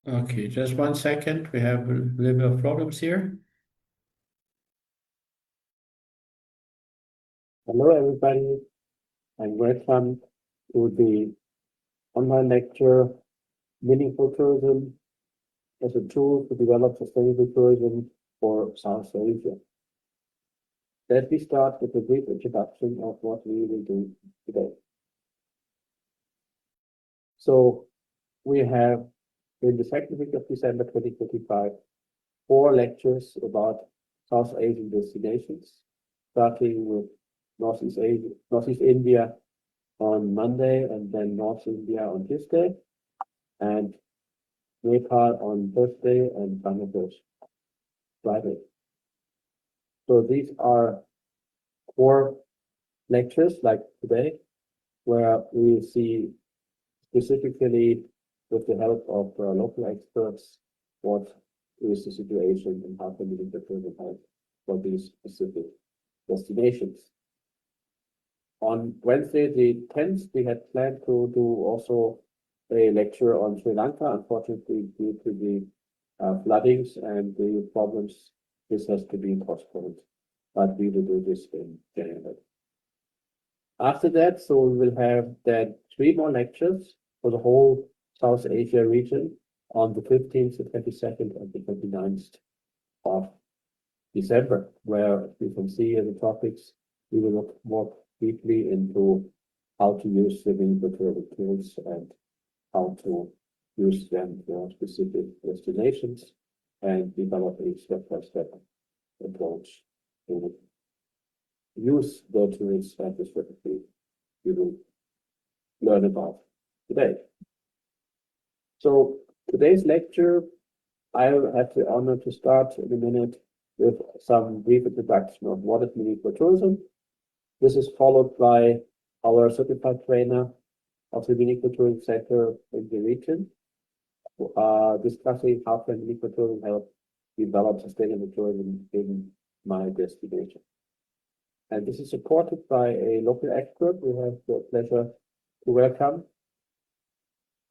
Okay, just 1 second. We have a little bit of problems here. Hello, everybody, and welcome to the online lecture, Meaningful Tourism as a Tool to Develop Sustainable Tourism for South Asia. Let me start with a brief introduction of what we will do today. So we have, in the second week of December 2025, 4 lectures about South Asian destinations, starting with Northeast India on Monday, and then North India on Tuesday, and Nepal on Thursday, and Bangladesh Friday. So these are 4 lectures like today, where we see specifically with the help of local experts what is the situation and how can we interpret the help for these specific destinations. On Wednesday, the 10th, we had planned to do also a lecture on Sri Lanka. Unfortunately, due to the floodings and the problems, this has to be postponed, but we will do this in January. After that, so we will have then 3 more lectures for the whole South Asia region on the 15th, the 22nd, and the 29th of December, where you can see in the topics, we will look more deeply into how to use living virtual tools and how to use them for specific destinations and develop a step-by-step approach to use the tools and the strategy we will learn about today. So today's lecture, I will have the honor to start in a minute with some brief introduction of what is meaningful tourism. This is followed by our certified trainer of the Meaningful Tourism Center in the region, discussing how can meaningful tourism help develop sustainable tourism in my destination. And this is supported by a local expert we have the pleasure to welcome,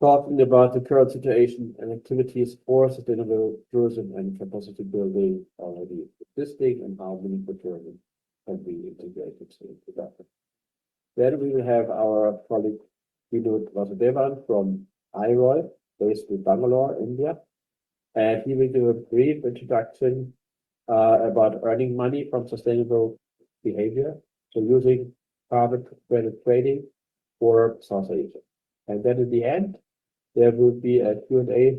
talking about the current situation and activities for sustainable tourism and capacity building already existing and how meaningful tourism can be integrated into that. Then we will have our colleague Vinod Vasudevan from IROI, based in Bangalore, India, and he will do a brief introduction about earning money from sustainable behavior, so using carbon credit trading for South Asia. And then at the end, there will be a Q&A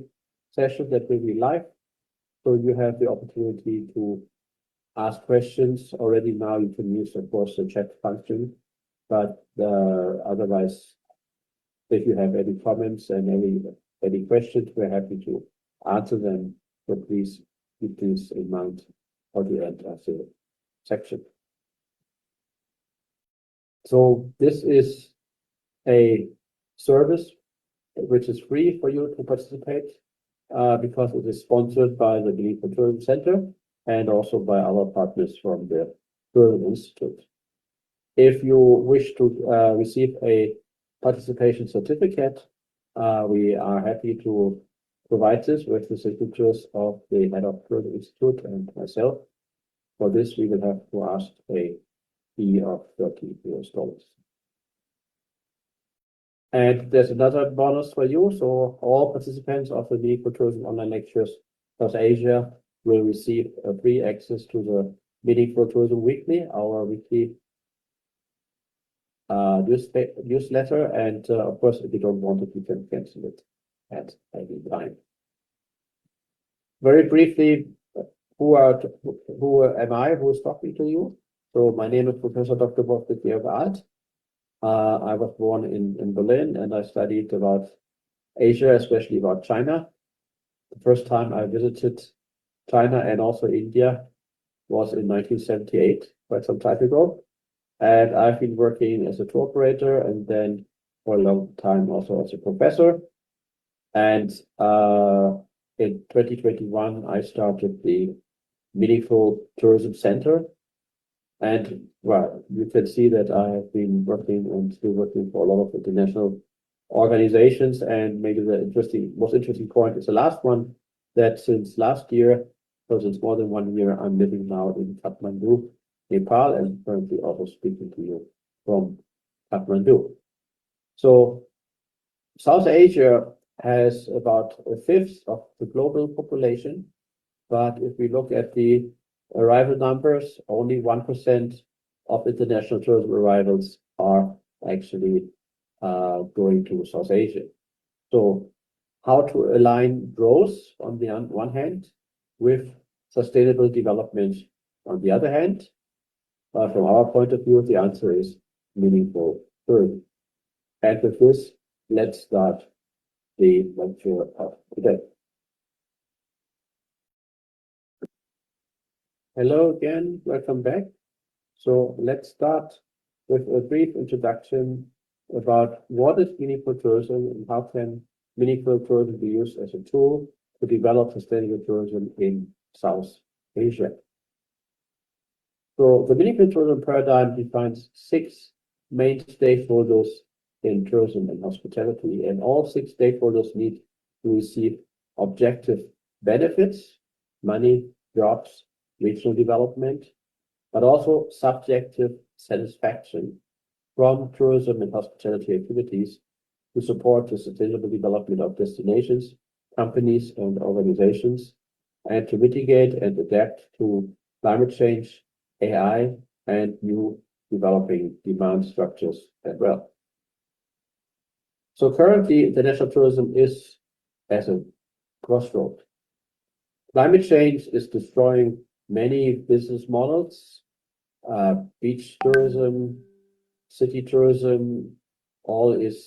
session that will be live, so you have the opportunity to ask questions. Already now you can use, of course, the chat function, but otherwise, if you have any comments and any questions, we're happy to answer them. So please keep this in mind for the end of the section. So this is a service which is free for you to participate because it is sponsored by the Meaningful Tourism Center and also by our partners from the Tourism Institute. If you wish to receive a participation certificate, we are happy to provide this with the signatures of the head of Tourism Institute and myself. For this, we will have to ask a fee of $30. And there's another bonus for you. So all participants of the Meaningful Tourism online lectures South Asia will receive a free access to the Meaningful Tourism Weekly, our weekly newsletter. And of course, if you don't want it, you can cancel it at any time. Very briefly, who am I? Who is talking to you? So my name is Professor Dr. Wolfgang Georg. I was born in Berlin, and I studied about Asia, especially about China. The first time I visited China and also India was in 1978, quite some time ago. And I've been working as a tour operator and then for a long time also as a professor. And in 2021, I started the Meaningful Tourism Center. And well, you can see that I have been working and still working for a lot of international organizations. And maybe the most interesting point is the last one, that since last year, so since more than 1 year, I'm living now in Kathmandu, Nepal, and currently also speaking to you from Kathmandu. So South Asia has about a fifth of the global population, but if we look at the arrival numbers, only 1% of international tourism arrivals are actually going to South Asia. So how to align growth on the one hand with sustainable development on the other hand? From our point of view, the answer is meaningful tourism. And with this, let's start the lecture of today. Hello again, welcome back. So let's start with a brief introduction about what is meaningful tourism and how can meaningful tourism be used as a tool to develop sustainable tourism in South Asia. So the meaningful tourism paradigm defines 6 main stakeholders in tourism and hospitality, and all 6 stakeholders need to receive objective benefits, money, jobs, regional development, but also subjective satisfaction from tourism and hospitality activities to support the sustainable development of destinations, companies, and organizations, and to mitigate and adapt to climate change, AI, and new developing demand structures as well. So currently, international tourism is at a crossroad. Climate change is destroying many business models. Beach tourism, city tourism, all is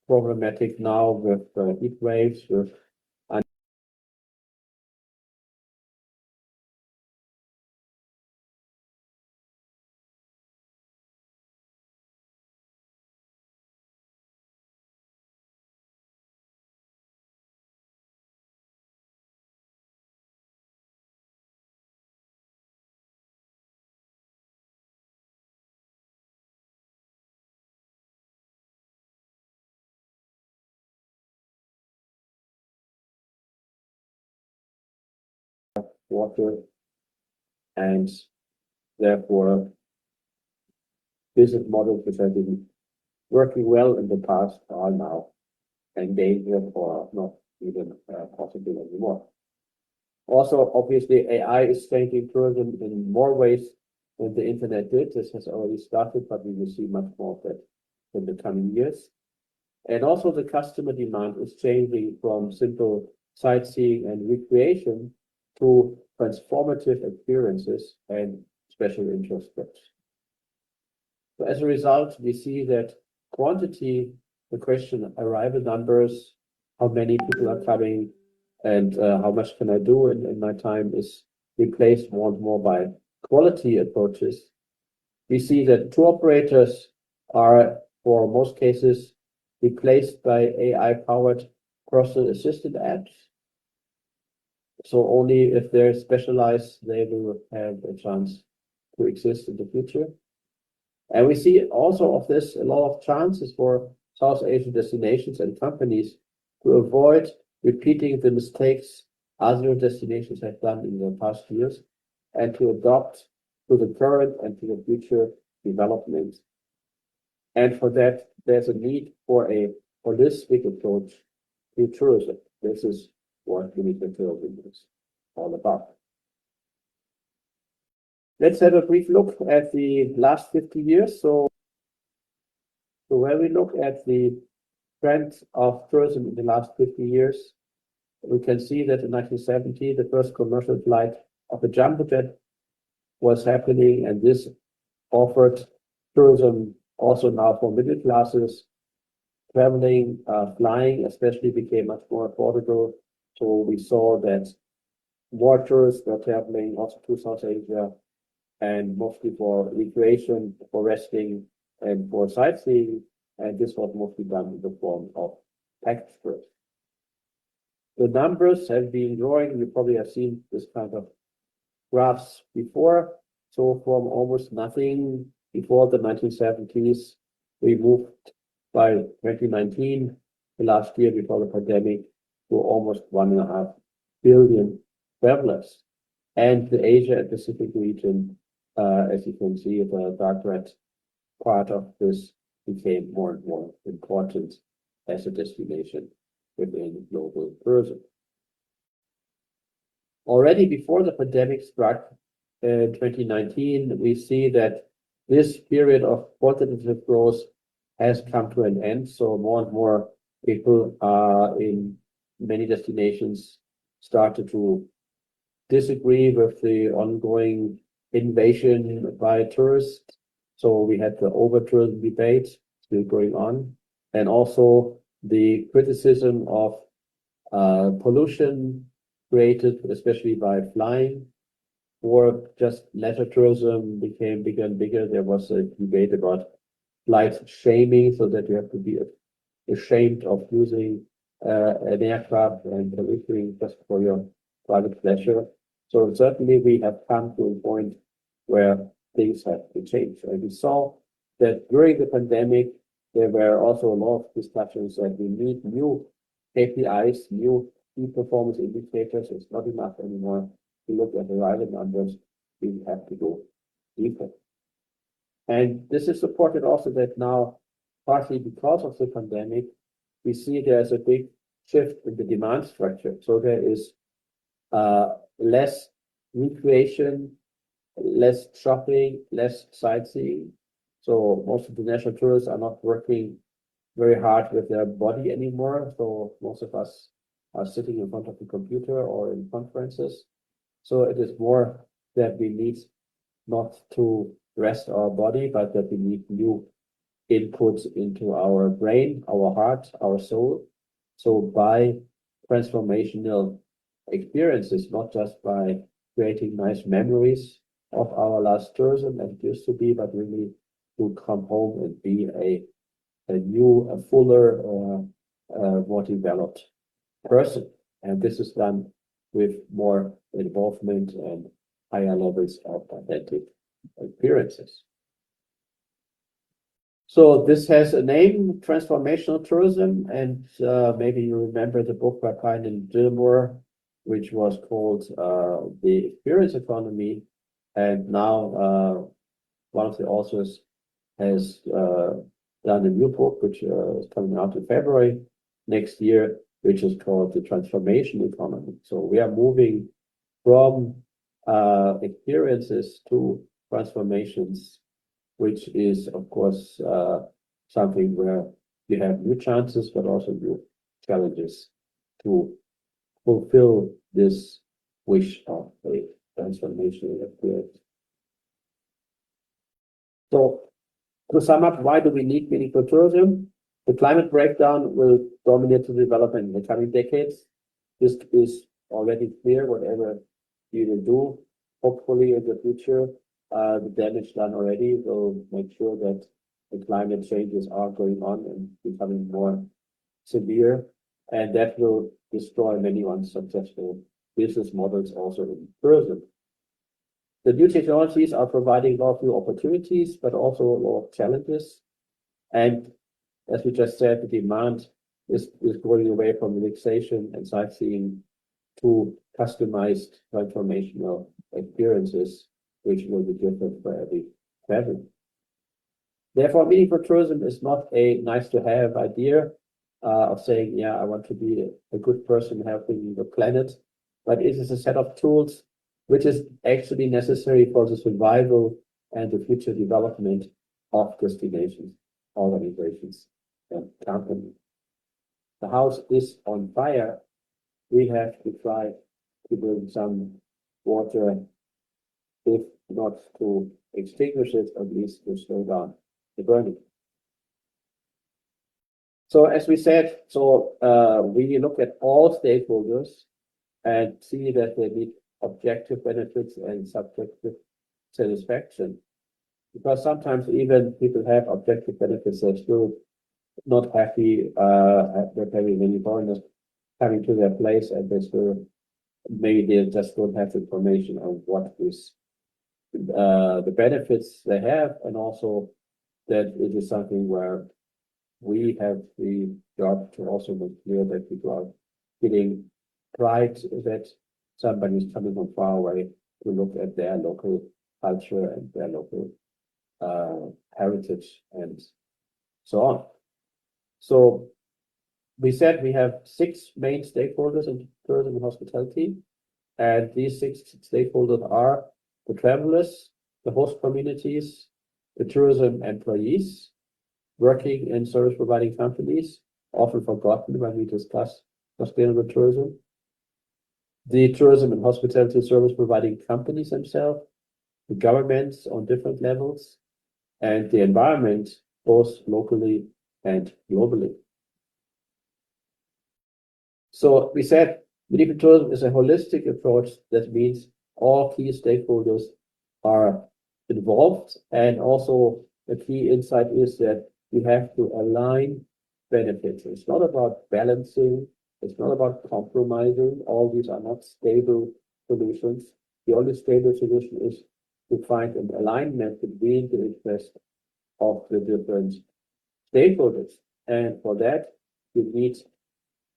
problematic now with heat waves, with water, and therefore business models which have been working well in the past are now endangered or not even possible anymore. Also, obviously, AI is changing tourism in more ways than the internet did. This has already started, but we will see much more of that in the coming years. And also the customer demand is changing from simple sightseeing and recreation to transformative experiences and special interest trips. So as a result, we see that quantity, the question arrival numbers, how many people are coming, and how much can I do in my time, is replaced more and more by quality approaches. We see that tour operators are, for most cases, replaced by AI-powered personal assistant apps. So only if they're specialized, they will have a chance to exist in the future. And we see also of this a lot of chances for South Asian destinations and companies to avoid repeating the mistakes other destinations have done in the past years and to adopt to the current and to the future developments. And for that, there's a need for a holistic approach to tourism. This is what limited tourism is all about. Let's have a brief look at the last 50 years. So when we look at the trend of tourism in the last 50 years, we can see that in 1970, the first commercial flight of a jumbo jet was happening, and this offered tourism also now for middle classes. Traveling, flying especially became much more affordable. So we saw that more tourists were traveling also to South Asia, and mostly for recreation, for resting, and for sightseeing. And this was mostly done in the form of package tours. The numbers have been growing. You probably have seen this kind of graphs before. So from almost nothing before the 1970s, we moved by 2019, the last year before the pandemic, to almost 1.5 billion travelers. And the Asia and Pacific region, as you can see, the dark red part of this became more and more important as a destination within global tourism. Already before the pandemic struck in 2019, we see that this period of quantitative growth has come to an end. So more and more people in many destinations started to disagree with the ongoing invasion by tourists. So we had the over-tourism debate still going on, and also the criticism of pollution created, especially by flying, or just leisure tourism became bigger and bigger. There was a debate about flight shaming, so that you have to be ashamed of using an aircraft and polluting just for your private pleasure. So certainly we have come to a point where things have to change. And we saw that during the pandemic, there were also a lot of discussions that we need new KPIs, new key performance indicators. It's not enough anymore to look at the arrival numbers. We have to go deeper. And this is supported also that now, partly because of the pandemic, we see there's a big shift in the demand structure. So there is less recreation, less shopping, less sightseeing. So most of the national tourists are not working very hard with their body anymore. So most of us are sitting in front of the computer or in conferences. So it is more that we need not to rest our body, but that we need new inputs into our brain, our heart, our soul. So by transformational experiences, not just by creating nice memories of our last tourism as it used to be, but really to come home and be a new, a fuller, more developed person. And this is done with more involvement and higher levels of authentic experiences. So this has a name, transformational tourism, and maybe you remember the book by Pine and Gilmore, which was called The Experience Economy. And now one of the authors has done a new book, which is coming out in February next year, which is called The Transformation Economy. So we are moving from experiences to transformations, which is, of course, something where you have new chances, but also new challenges to fulfill this wish of a transformational experience. So to sum up, why do we need meaningful tourism? The climate breakdown will dominate the development in the coming decades. This is already clear. Whatever you will do, hopefully in the future, the damage done already will make sure that the climate changes are going on and becoming more severe, and that will destroy many unsuccessful business models also in tourism. The new technologies are providing a lot of new opportunities, but also a lot of challenges. And as we just said, the demand is going away from relaxation and sightseeing to customized transformational experiences, which will be different for every traveler. Therefore, meaningful tourism is not a nice to have idea of saying, yeah, I want to be a good person helping the planet, but it is a set of tools which is actually necessary for the survival and the future development of destinations, organizations, and companies. The house is on fire. We have to try to bring some water, if not to extinguish it, at least to slow down the burning. So as we said, we look at all stakeholders and see that they need objective benefits and subjective satisfaction. Because sometimes even people have objective benefits, they're still not happy with having many foreigners coming to their place, and they still maybe they just don't have information on what is the benefits they have, and also that it is something where we have the job to also make clear that people are feeling pride that somebody is coming from far away to look at their local culture and their local heritage and so on. So we said we have 6 main stakeholders in tourism and hospitality, and these 6 stakeholders are the travelers, the host communities, the tourism employees, working in service providing companies, often forgotten when we discuss sustainable tourism, the tourism and hospitality service providing companies themselves, the governments on different levels, and the environment, both locally and globally. So we said medieval tourism is a holistic approach. That means all key stakeholders are involved, and also the key insight is that we have to align benefits. It's not about balancing, it's not about compromising. All these are not stable solutions. The only stable solution is to find an alignment between the interests of the different stakeholders. And for that, you need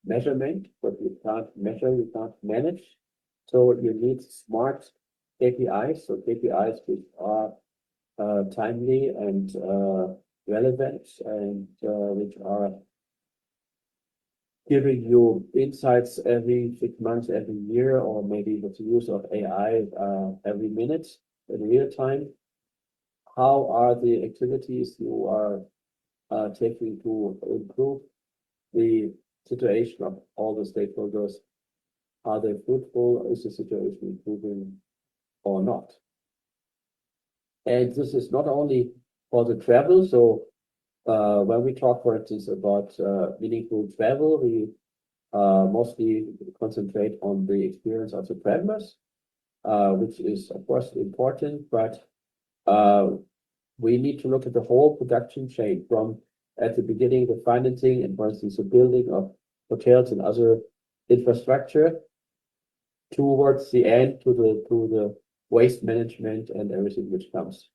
measurement, but you can't measure, you can't manage. So you need smart KPIs, so KPIs which are timely and relevant, and which are giving you insights every 6 months, every year, or maybe with the use of AI every minute in real time. How are the activities you are taking to improve the situation of all the stakeholders? Are they fruitful? Is the situation improving or not? And this is not only for the travel. So when we talk, for instance, about meaningful travel, we mostly concentrate on the experience of the travelers, which is of course important, but we need to look at the whole production chain from at the beginning, the financing and, for instance, the building of hotels and other infrastructure, towards the end to the waste management and everything which comes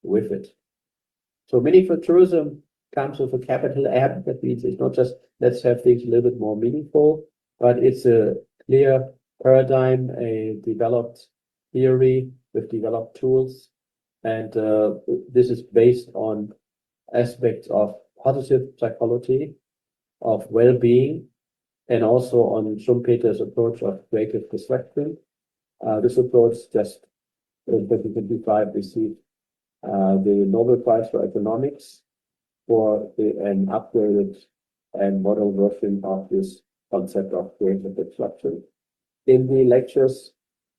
with it. So meaningful tourism comes with a capital M. That means it's not just let's have things a little bit more meaningful, but it's a clear paradigm, a developed theory with developed tools, and this is based on aspects of positive psychology, of well-being, and also on Schumpeter's approach of creative destruction. This approach just in 2025 received the Nobel Prize for Economics for an upgraded and modern version of this concept of creative destruction. In the lectures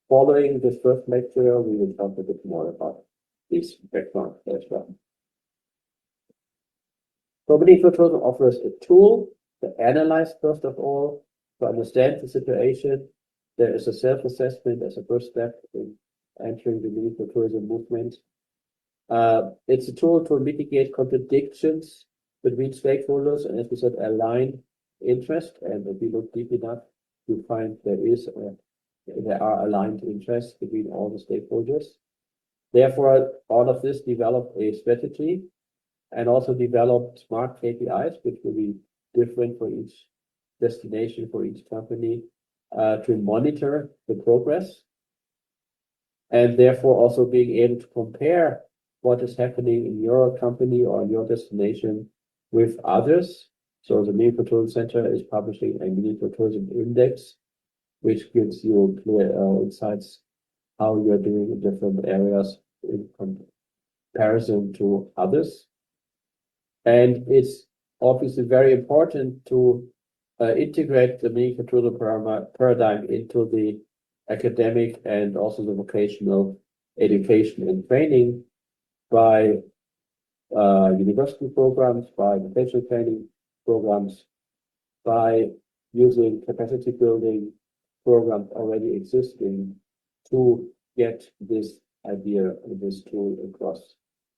following this first lecture, we will talk a bit more about this background as well. So meaningful tourism offers a tool to analyze, first of all, to understand the situation. There is a self-assessment as a first step in entering the meaningful tourism movement. It's a tool to mitigate contradictions between stakeholders, and as we said, align interest. And if you look deep enough, you find there are aligned interests between all the stakeholders. Therefore, all of this developed a strategy and also developed smart KPIs, which will be different for each destination, for each company, to monitor the progress, and therefore also being able to compare what is happening in your company or in your destination with others. So the Meaningful Tourism Center is publishing a Meaningful Tourism Index, which gives you clear insights how you're doing in different areas in comparison to others. And it's obviously very important to integrate the meaningful tourism paradigm into the academic and also the vocational education and training by university programs, by vocational training programs, by using capacity building programs already existing to get this idea, this tool across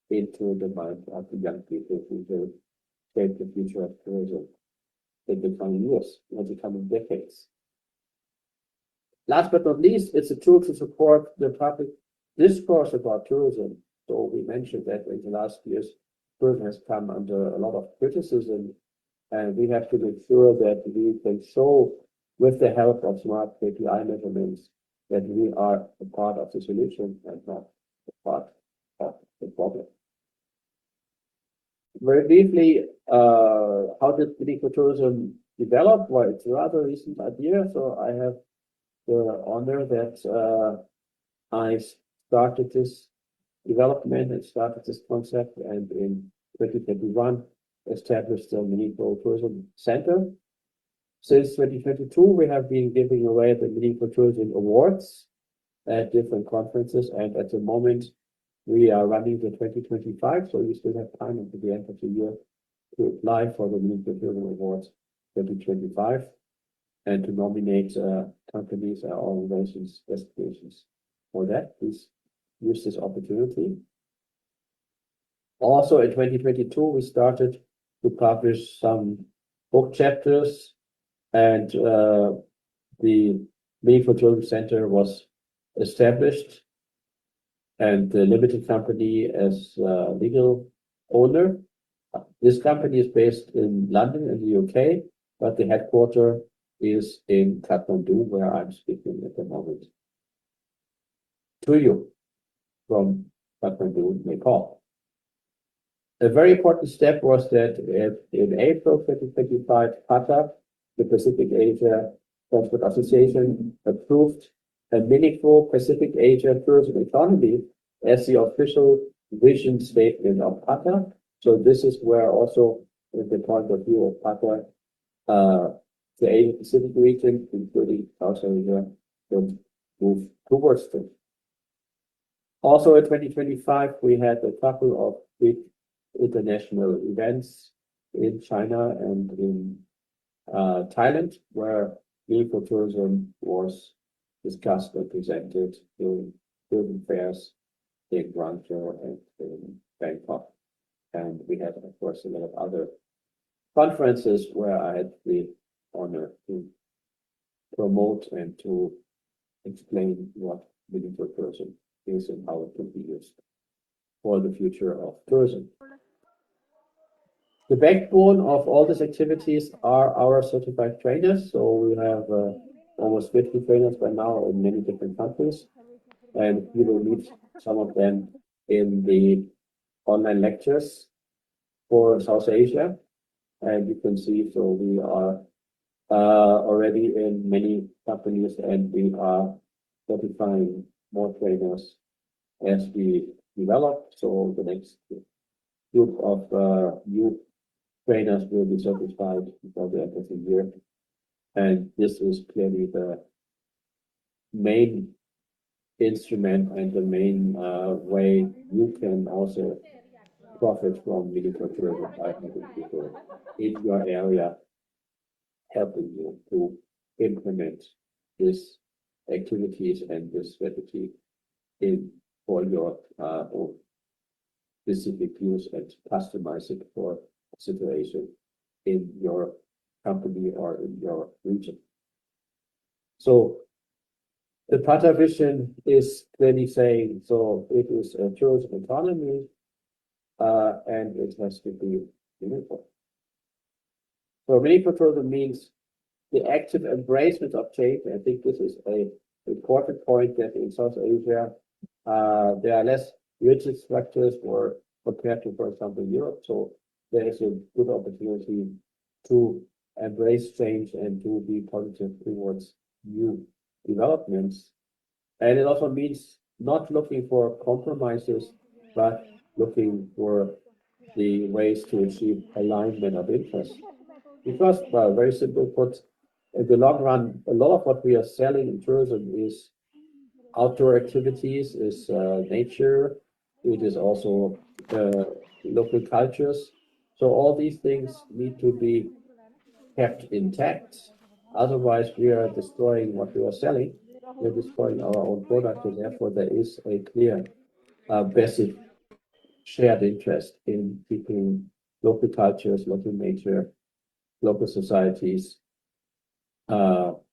into the mind of the young people who will shape the future of tourism in the coming years, in the coming decades. Last but not least, it's a tool to support the public discourse about tourism. So we mentioned that in the last years, tourism has come under a lot of criticism, and we have to make sure that we can show, with the help of smart KPI measurements, that we are a part of the solution and not a part of the problem. Very briefly, how did meaningful tourism develop? Well, it's a rather recent idea, so I have the honor that I started this development and started this concept, and in 2021 established the Meaningful Tourism Center. Since 2022, we have been giving away the Meaningful Tourism Awards at different conferences, and at the moment we are running the 2025, so you still have time until the end of the year to apply for the Meaningful Tourism Awards 2025 and to nominate companies or organizations, destinations for that. Please use this opportunity. Also in 2022, we started to publish some book chapters, and the Meaningful Tourism Center was established, and the limited company as legal owner. This company is based in London in the UK, but the headquarters is in Kathmandu, where I'm speaking at the moment to you from Kathmandu, Nepal. A very important step was that in April 2025, PATA, the Pacific Asia Transport Association, approved a meaningful Pacific Asia tourism economy as the official vision statement of PATA. So this is where also, in the point of view of PATA, the Asia Pacific region, including South Asia, will move towards them. Also in 2025, we had a couple of big international events in China and in Thailand, where meaningful tourism was discussed and presented during tourism fairs in Guangzhou and in Bangkok. And we had, of course, a lot of other conferences where I had the honor to promote and to explain what meaningful tourism is and how it can be used for the future of tourism. The backbone of all these activities are our certified trainers. So we have almost 50 trainers by now in many different countries, and you will meet some of them in the online lectures for South Asia. And you can see, so we are already in many companies, and we are certifying more trainers as we develop. So the next group of new trainers will be certified before the end of the year. And this is clearly the main instrument and the main way you can also profit from meaningful tourism by having people in your area helping you to implement these activities and this strategy in for your own specific use and customize it for a situation in your company or in your region. So the PATA vision is clearly saying, so it is a tourism economy, and it has to be meaningful. So meaningful tourism means the active embracement of change. I think this is an important point, that in South Asia, there are less rigid structures compared to, for example, Europe. So there is a good opportunity to embrace change and to be positive towards new developments. And it also means not looking for compromises, but looking for the ways to achieve alignment of interest. Because, well, very simple put, in the long run, a lot of what we are selling in tourism is outdoor activities, is nature. It is also local cultures. So all these things need to be kept intact. Otherwise, we are destroying what we are selling. We're destroying our own product, and therefore there is a clear basic shared interest in keeping local cultures, local nature, local societies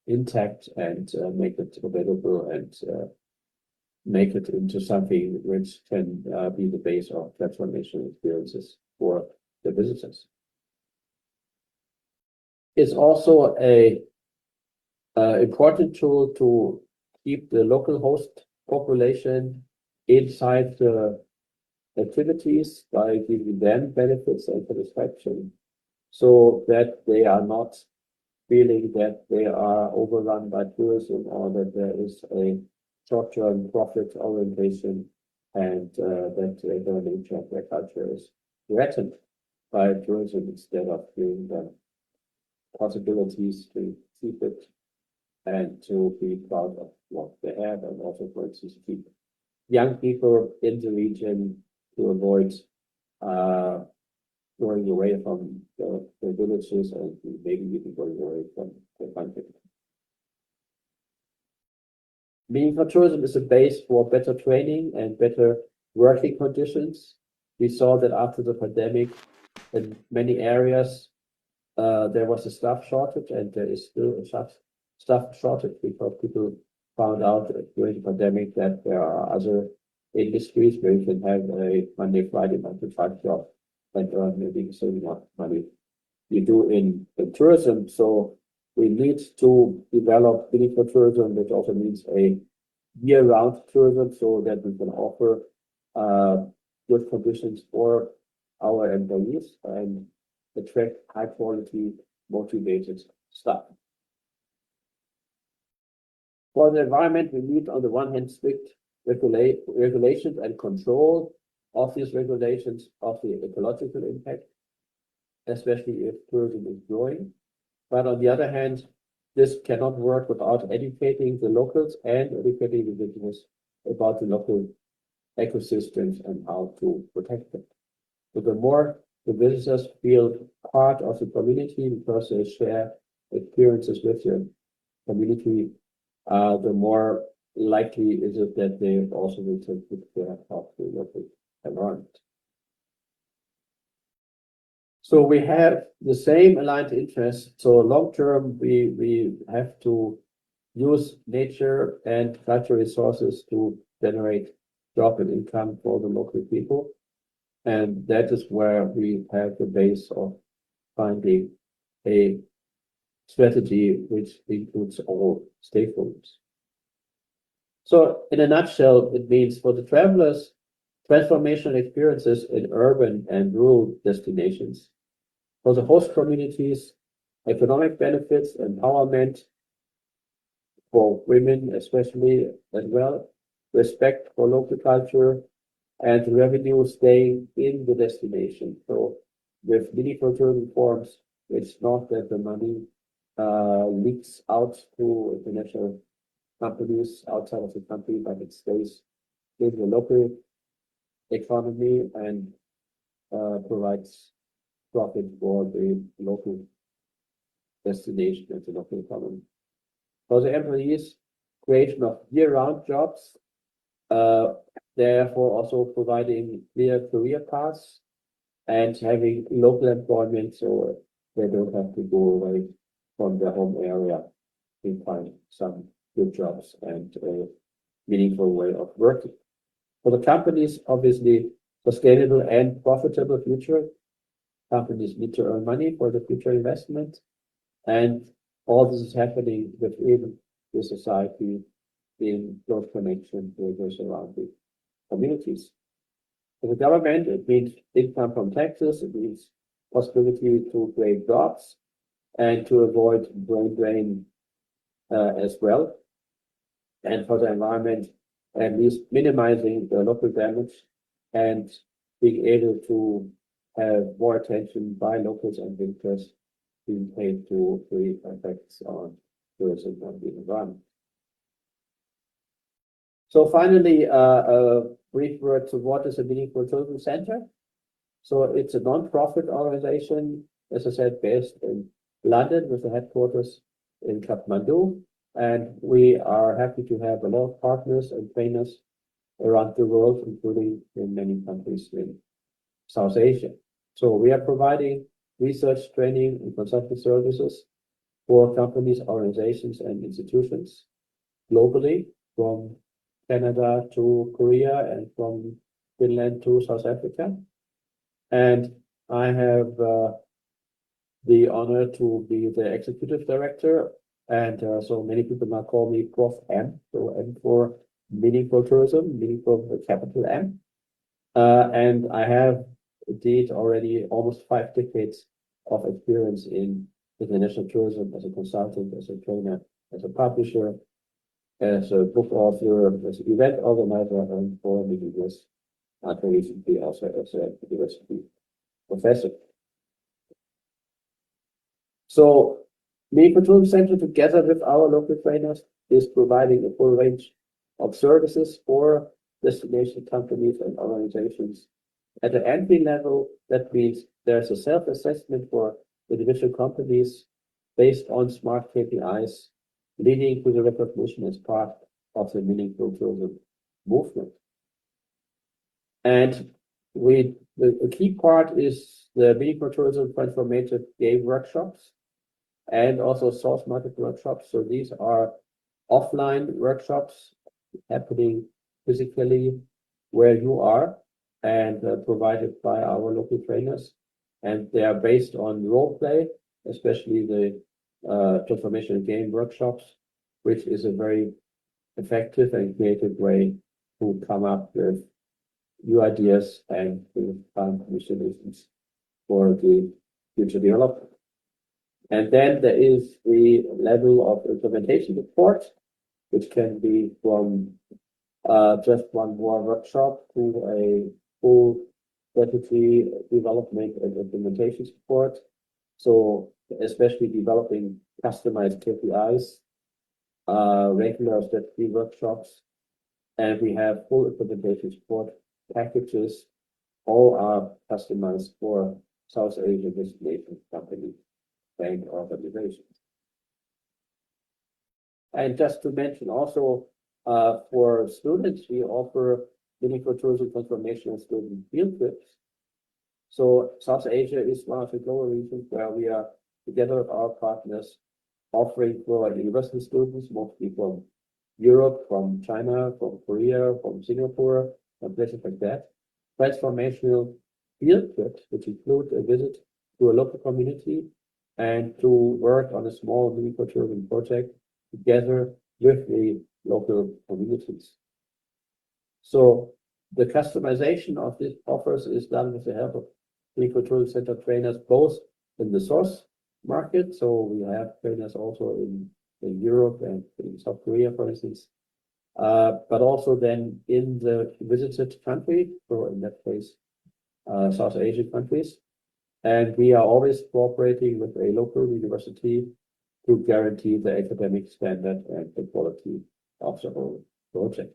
intact, and make it available and make it into something which can be the base of transformational experiences for the visitors. It's also a important tool to keep the local host population inside the activities by giving them benefits and satisfaction, so that they are not feeling that they are overrun by tourism or that there is a short-term profit orientation and that the nature of their culture is threatened by tourism instead of giving them possibilities to keep it and to be proud of what they have, and also, for instance, keep young people in the region to avoid going away from the villages and maybe even going away from the country. Meaningful tourism is a base for better training and better working conditions. We saw that after the pandemic, in many areas, there was a staff shortage, and there is still a staff shortage because people found out during the pandemic that there are other industries where you can have a Monday, Friday, 9 to 5 job and earn maybe the same amount of money you do in tourism. So we need to develop meaningful tourism, which also means a year-round tourism, so that we can offer good conditions for our employees and attract high-quality, motivated staff. For the environment, we need, on the one hand, strict regulations and control of these regulations of the ecological impact, especially if tourism is growing. But on the other hand, this cannot work without educating the locals and educating the visitors about the local ecosystems and how to protect them. So the more the visitors feel part of the community because they share experiences with the community, the more likely is it that they also will take good care of the local environment. So we have the same aligned interests. So long term, we have to use nature and natural resources to generate job and income for the local people. And that is where we have the base of finding a strategy which includes all stakeholders. So in a nutshell, it means for the travelers, transformational experiences in urban and rural destinations. For the host communities, economic benefits, empowerment for women especially as well, respect for local culture, and revenue staying in the destination. So with meaningful tourism forms, it's not that the money leaks out to international companies outside of the country, but it stays in the local economy and provides profit for the local destination and the local economy. For the employees, creation of year-round jobs, therefore also providing clear career paths and having local employment so they don't have to go away from their home area to find some good jobs and a meaningful way of working. For the companies, obviously, sustainable and profitable future. Companies need to earn money for the future investment. And all this is happening within the society in close connection with the surrounding communities. For the government, it means income from taxes, it means possibility to create jobs and to avoid brain drain as well. And for the environment, at least minimizing the local damage and being able to have more attention by locals and visitors being paid to create effects on tourism and the environment. So finally, a brief word to what is a Meaningful Tourism Center. So it's a non-profit organization, as I said, based in London with the headquarters in Kathmandu. And we are happy to have a lot of partners and trainers around the world, including in many countries in South Asia. So we are providing research, training, and consulting services for companies, organizations, and institutions globally, from Canada to Korea and from Finland to South Africa. And I have the honor to be the executive director, and so many people now call me Prof. M. So M for meaningful tourism, meaningful with capital M. And I have indeed already almost 5 decades of experience in international tourism as a consultant, as a trainer, as a publisher, as a book author, as an event organizer, and for many years, until recently also as a university professor. So, Meaningful Tourism Center, together with our local trainers, is providing a full range of services for destination companies and organizations. At the entry level, that means there's a self-assessment for individual companies based on smart KPIs, leading to the recognition as part of the meaningful tourism movement. And the key part is the meaningful tourism transformative game workshops and also source market workshops. So these are offline workshops happening physically where you are and provided by our local trainers. And they are based on role play, especially the transformation game workshops, which is a very effective and creative way to come up with new ideas and to find new solutions for the future development. And then there is the level of implementation support, which can be from just one more workshop to a full strategy development and implementation support. So especially developing customized KPIs, regular strategy workshops, and we have full implementation support packages. All are customized for South Asia destination companies, bank organizations. And just to mention also, for students, we offer meaningful tourism transformational student field trips. So South Asia is one of the global regions where we are together with our partners offering for university students, mostly from Europe, from China, from Korea, from Singapore, and places like that, transformational field trips, which include a visit to a local community and to work on a small meaningful tourism project together with the local communities. So the customization of these offers is done with the help of Meaningful Tourism Center trainers, both in the source market. So we have trainers also in Europe and in South Korea, for instance, but also then in the visited country, so in that case, South Asian countries. And we are always cooperating with a local university to guarantee the academic standard and the quality of the whole project.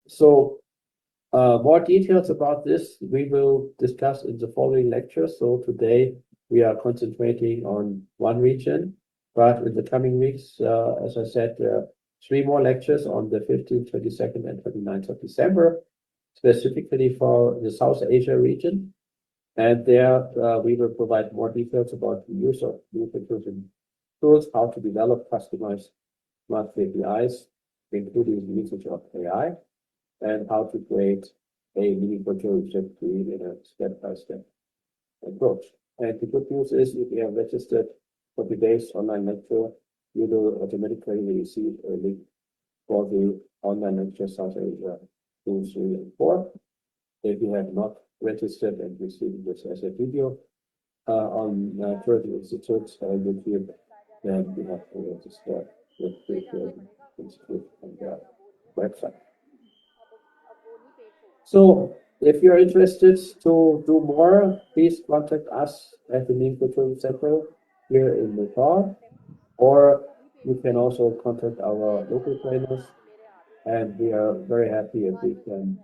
So more details about this we will discuss in the following lectures. So today we are concentrating on one region, but in the coming weeks, as I said, 3 more lectures on the 15th, 22nd, and 29th of December, specifically for the South Asia region. And there we will provide more details about the use of meaningful tourism tools, how to develop customized smart KPIs, including the usage of AI, and how to create a meaningful tourism strategy in a step-by-step approach. And the good news is, if you have registered for today's online lecture, you will automatically receive a link for the online lecture South Asia 2, 3, and 4. If you have not registered and received this as a video on Tourism Institute YouTube, then you have to register with the Tourism Institute on their website. So if you're interested to do more, please contact us at the Meaningful Tourism Center here in Nepal, or you can also contact our local trainers, and we are very happy if we can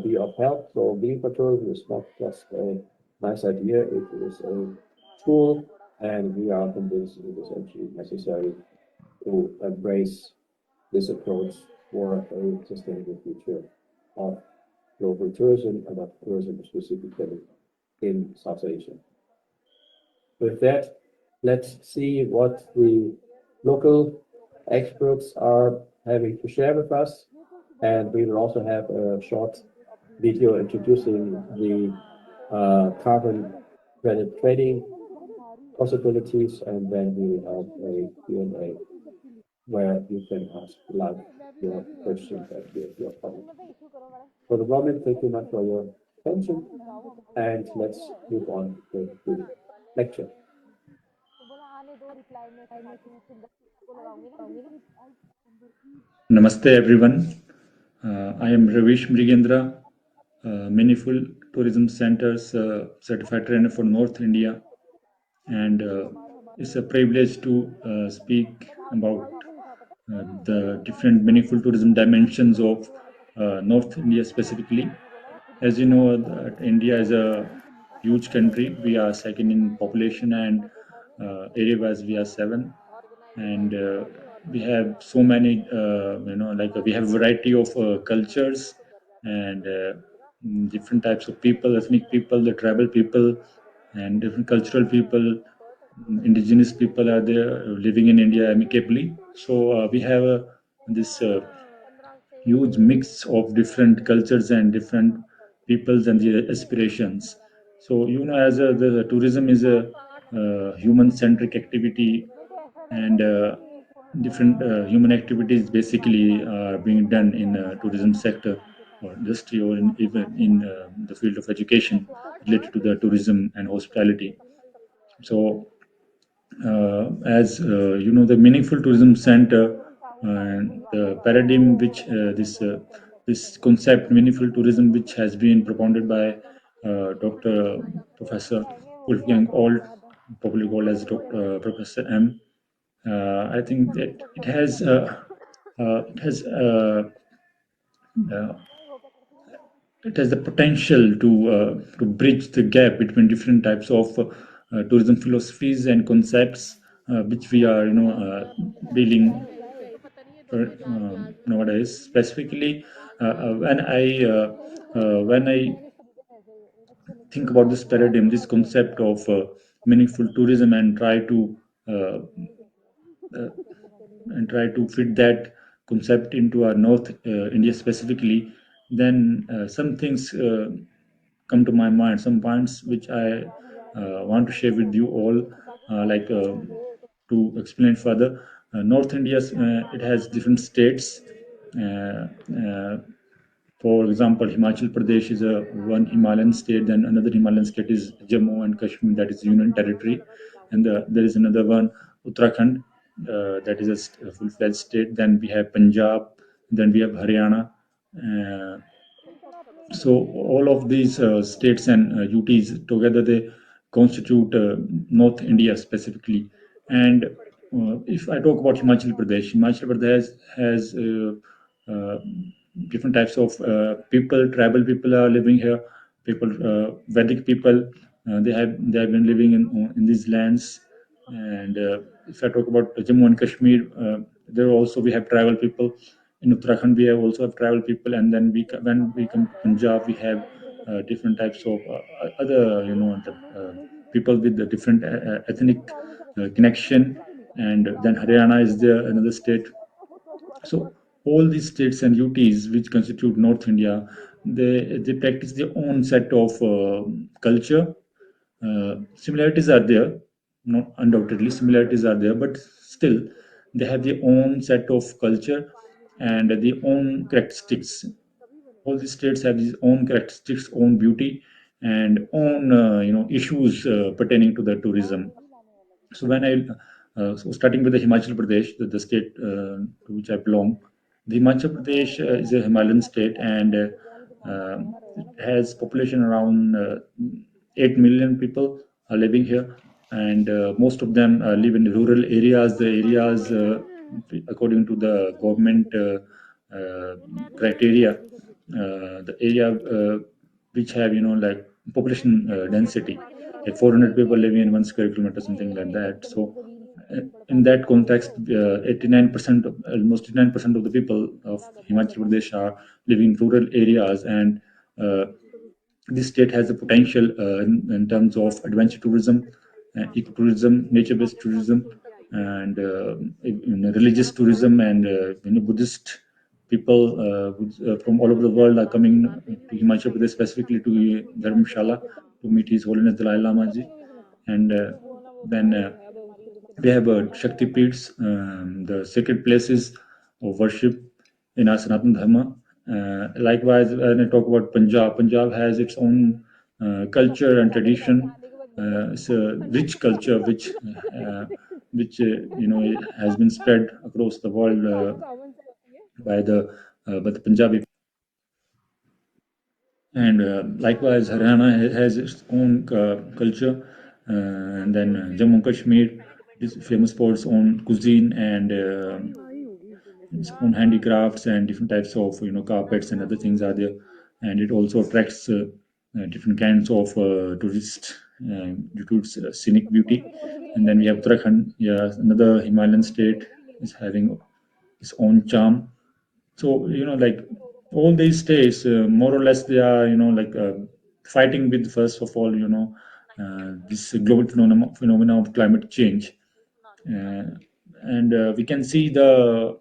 be of help. So meaningful tourism is not just a nice idea, it is a tool, and we are convinced it is actually necessary to embrace this approach for a sustainable future of global tourism and of tourism specifically in South Asia. With that, let's see what the local experts are having to share with us. And we will also have a short video introducing the carbon credit trading possibilities, and then we have a Q&A where you can ask live your questions and your comments. For the moment, thank you much for your attention, and let's move on with the lecture. Namaste everyone. I am Ravish Mrigendra, Meaningful Tourism Center's certified trainer for North India, and it's a privilege to speak about the different meaningful tourism dimensions of North India specifically. As you know, that India is a huge country. We are second in population, and area-wise we are seven, and we have so many like we have variety of cultures and different types of people, ethnic people, the tribal people, and different cultural people. Indigenous people are there living in India amicably. So we have this huge mix of different cultures and different peoples and their aspirations. So as the tourism is a human centric activity, and different human activities basically are being done in tourism sector or industry, or even in the field of education related to the tourism and hospitality. So as the meaningful tourism center and the paradigm which this concept meaningful tourism, which has been propounded by Dr. Professor Wolfgang Old, popularly called as Professor M. I think that it has the potential to bridge the gap between different types of tourism philosophies and concepts which we are dealing nowadays. Specifically, when I think about this paradigm, this concept of meaningful tourism, and try uh, to fit that concept into our North India specifically, then some things come to my mind, some points which I want to share with you all, to explain further. North India, it has different states. Uh, uh, for example, Himachal Pradesh is a one Himalayan state. Then another Himalayan state is Jammu and Kashmir, that is Union Territory, and there is another one, Uttarakhand, that is a full-fledged state. Then we have Punjab. Then we have Haryana. Uh, so all of these states and UTs together, they constitute North India specifically. And if I talk about Himachal Pradesh has different types of people. Tribal people are living here. People, Vedic people, they have been living in these lands. And if I talk about Jammu and Kashmir, there also we have tribal people. In Uttarakhand, we have also have tribal people, and then when we come to Punjab, we have different types of other, people with the different ethnic connection. And then Haryana is there, another state. So all these states and UTs which constitute North India, they practice their own set of culture. Similarities are there, not undoubtedly similarities are there, but still they have their own set of culture and their own characteristics. All these states have these own characteristics, own beauty, and own issues pertaining to the tourism. So when so starting with the Himachal Pradesh, the state to which I belong, the Himachal Pradesh is a Himalayan state, and it has population around 8 million people are living here, and most of them live in rural areas. The areas, according to the government criteria, the area which have like population density, like 400 people living in 1 square kilometer, something like that. So in that context, 89% almost 89% of the people of Himachal Pradesh are living in rural areas, and this state has the potential in terms of adventure tourism, ecotourism, nature-based tourism, and religious tourism, and Buddhist people from all over the world are coming to Himachal Pradesh, specifically to Dharamshala, to meet His Holiness Dalai Lama Ji. And then we have Shakti Peeths, the sacred places of worship in our Sanatana Dharma. Likewise, when I talk about Punjab, Punjab has its own culture and tradition. It's a rich culture which has been spread across the world by the Punjabi. And likewise, Haryana has its own culture, and then Jammu and Kashmir is famous for its own cuisine and its own handicrafts and different types of carpets and other things are there, and it also attracts different kinds of tourists due to its scenic beauty. And then we have Uttarakhand, yeah, another Himalayan state, is having its own charm. So like all these states, more or less, they are fighting with, first of all, this global phenomena of climate change, and we can see the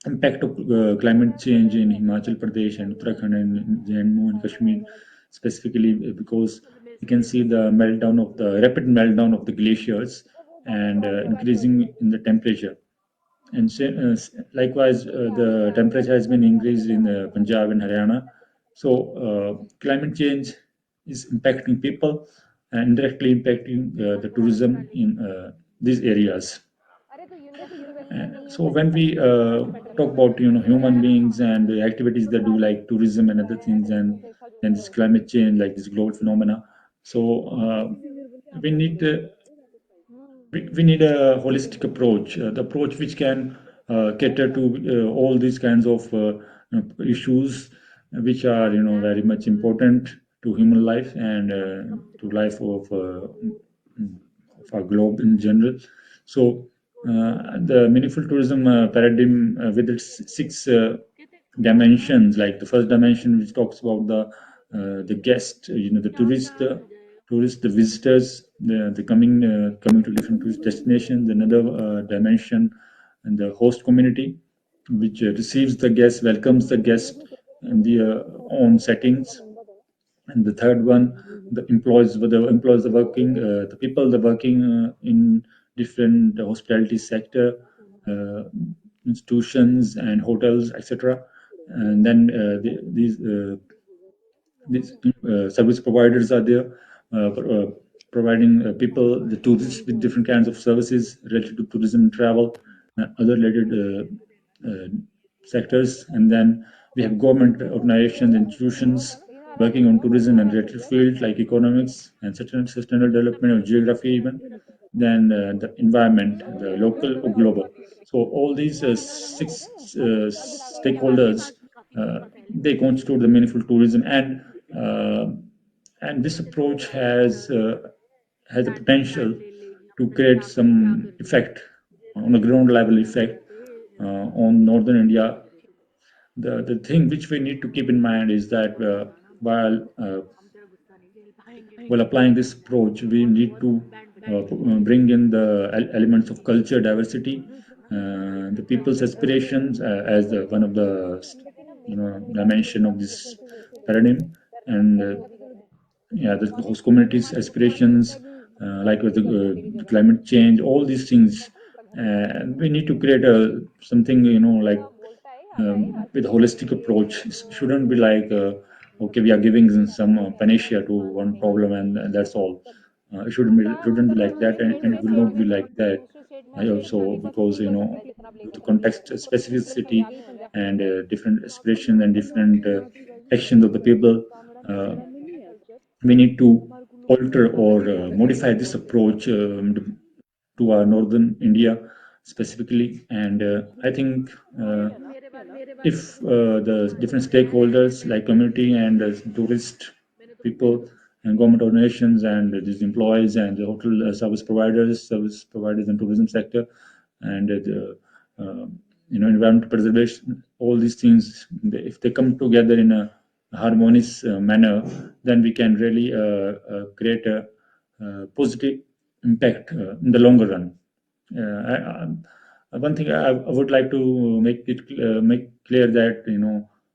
impact of climate change in Himachal Pradesh and Uttarakhand and Jammu and Kashmir, specifically because you can see the rapid meltdown of the glaciers and increasing in the temperature. And likewise, the temperature has been increased in Punjab and Haryana. So climate change is impacting people and indirectly impacting the tourism in these areas. So when we talk about human beings and the activities that do, like tourism and other things, and this climate change, like this global phenomena, so we need we need a holistic approach, the approach which can cater to all these kinds of issues, which are very much important to human life and to life of our globe in general. So the meaningful tourism paradigm with its six dimensions, like the first dimension which talks about the guest, the tourist, the visitors, the coming to different tourist destinations. Another dimension, and the host community, which receives the guest, welcomes the guest in their own settings. And the third one, the employees, the working, the people, the working in different hospitality sector, institutions and hotels, etc. And then these service providers are there, providing people, the tourists, with different kinds of services related to tourism and travel, other related sectors. And then we have government organizations, institutions working on tourism and related fields like economics and sustainable development or geography even. Then the environment, the local or global. So all these six stakeholders, they constitute the meaningful tourism, and this approach has the potential to create some effect on a ground level effect on northern India. The thing which we need to keep in mind is that while applying this approach, we need to bring in the elements of culture diversity, the people's aspirations as one of the dimension of this paradigm, and the host communities' aspirations, like with the climate change, all these things. We need to create something like with holistic approach. It shouldn't be like okay, we are giving some panacea to one problem and that's all. It shouldn't be like that, and it will not be like that. I also, because the context specificity and different aspirations and different actions of the people, we need to alter or modify this approach to our northern India specifically. And I think if the different stakeholders like community and tourist people and government organizations and these employees and the hotel service providers and tourism sector and the environmental preservation, all these things, if they come together in a harmonious manner, then we can really create a positive impact in the longer run. one thing I would like to make clear that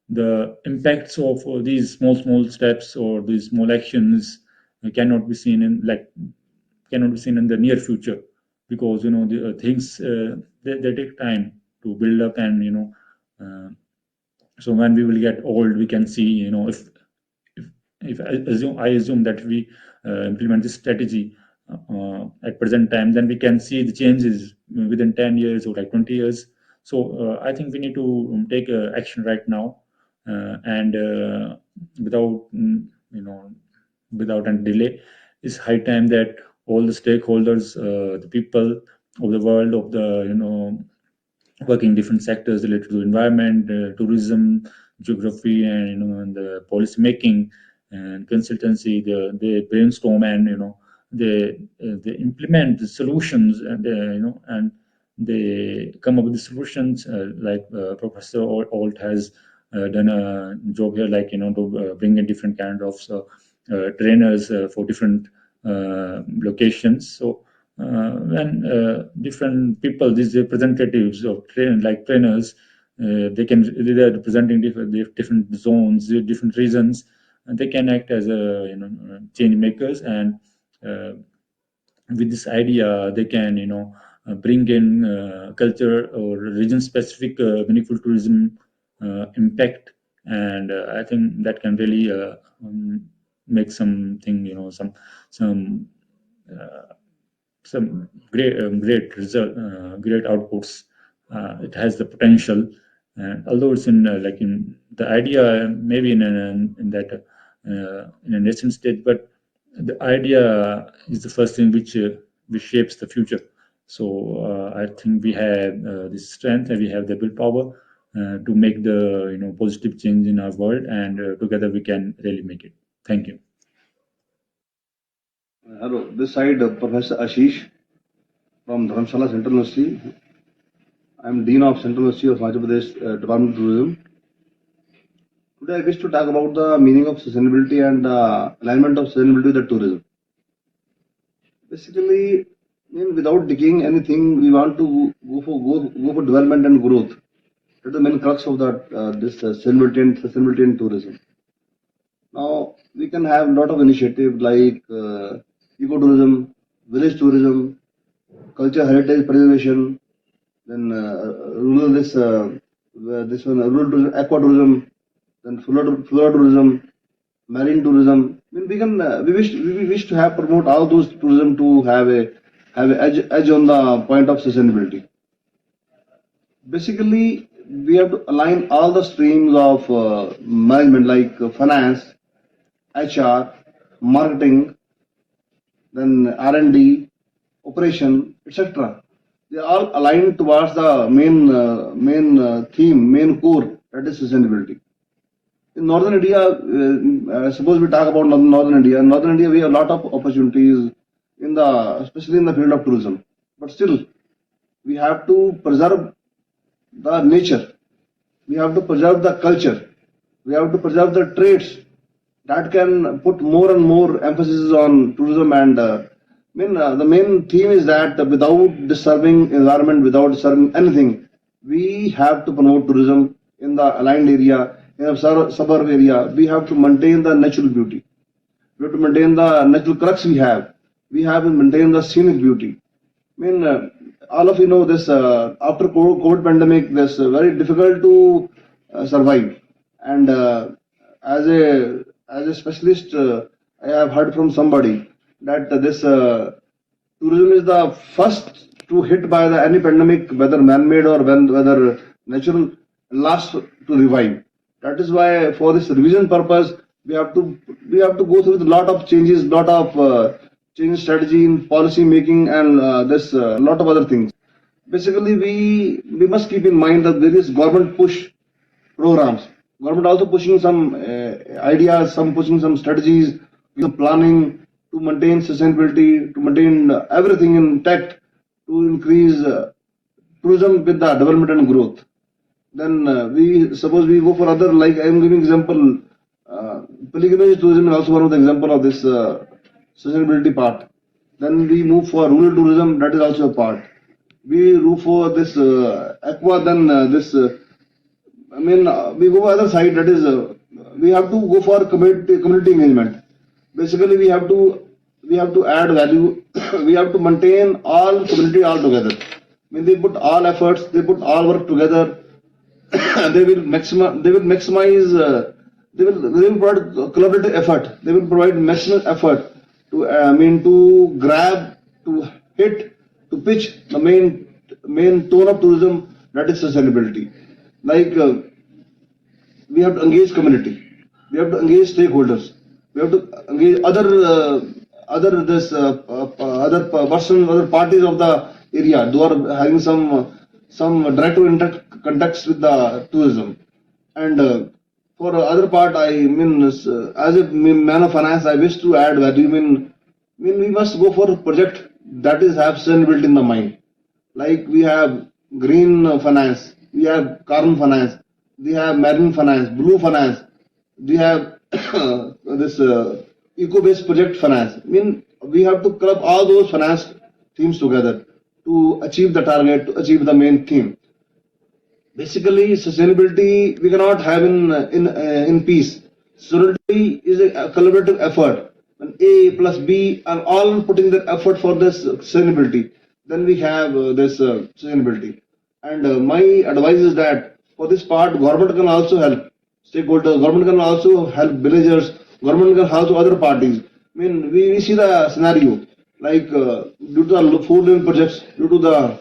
the impacts of these small steps or these small actions cannot be seen in the near future, because the things they take time to build up, and so when we will get old, we can see if I assume that we implement this strategy at present time, then we can see the changes within 10 years or like 20 years. So I think we need to take action right now, and without without any delay. It's high time that all the stakeholders, the people of the world, of the working in different sectors related to environment, tourism, geography, and the policy making and consultancy, they brainstorm, and they implement the solutions, and and they come up with the solutions, like Professor Alt has done a job here, like to bring in different kind of trainers for different locations. So when different people, these representatives of trainers, they are representing different zones, different regions, and they can act as change makers. And with this idea, they can bring in culture or region specific meaningful tourism impact, and I think that can really make something, some great result, great outputs. It has the potential, and although it's in the idea maybe in a nascent stage, but the idea is the first thing which shapes the future. So I think we have the strength, and we have the willpower to make the positive change in our world, and together we can really make it. Thank you. Hello, this side Professor Ashish from Dharamshala Central University. I am Dean of Central University of Madhya Pradesh Department of Tourism. Today I wish to talk about the meaning of sustainability and alignment of sustainability with the tourism. Basically, without decaying anything, we want to go for development and growth. That's the main crux of this sustainability and tourism. Now we can have a lot of initiatives like ecotourism, village tourism, culture heritage preservation, then rural tourism, aquatourism, then flora tourism, marine tourism. We wish to have promote all those tourism to have a edge on the point of sustainability. Basically, we have to align all the streams of management like finance, HR, marketing, then R&D, operation, etc. They are all aligned towards the main theme, main core, that is sustainability. In Northern India, suppose we talk about Northern India. In Northern India, we have a lot of opportunities especially in the field of tourism. But still, we have to preserve the nature. We have to preserve the culture. We have to preserve the traits that can put more and more emphasis on tourism. And the main theme is that without disturbing environment, without disturbing anything, we have to promote tourism in the aligned area, in the suburb area. We have to maintain the natural beauty. We have to maintain the natural crux we have. We have to maintain the scenic beauty. All of you know this, after COVID pandemic, this very difficult to survive. And as a specialist, I have heard from somebody that this tourism is the first to hit by any pandemic, whether man-made or whether natural, last to revive. That is why, for this revision purpose, we have to go through a lot of changes, lot of change strategy in policy making, and this lot of other things. Basically, we must keep in mind that various government push programs. Government also pushing some ideas, pushing some strategies, planning to maintain sustainability, to maintain everything intact, to increase tourism with the development and growth. Then we go for other, like I am giving example, pilgrimage tourism is also one of the example of this sustainability part. Then we move for rural tourism, that is also a part. we do for this aqua, then we go other side, that is, we have to go for community engagement. Basically, we have to add value. We have to maintain all community all together. When they put all efforts, they put all work together, they will maximize. They will provide collaborative effort. They will provide maximum effort to to grab, to hit, to pitch the main tone of tourism, that is sustainability. Like we have to engage community, we have to engage stakeholders, we have to engage other parties of the area who are having some direct contacts with the tourism. And for other part, as a man of finance, I wish to add value. We must go for a project that is have sustainability in the mind. Like we have green finance, we have carbon finance, we have marine finance, blue finance, we have this eco-based project finance. We have to club all those finance themes together to achieve the target, to achieve the main theme. Basically, sustainability we cannot have in peace. Sustainability is a collaborative effort. When A plus B are all putting their effort for this sustainability, then we have this sustainability. And my advice is that for this part, government can also help stakeholders. Government can also help villagers. Government can help other parties. We see the scenario like due to the 4-lane projects, due to the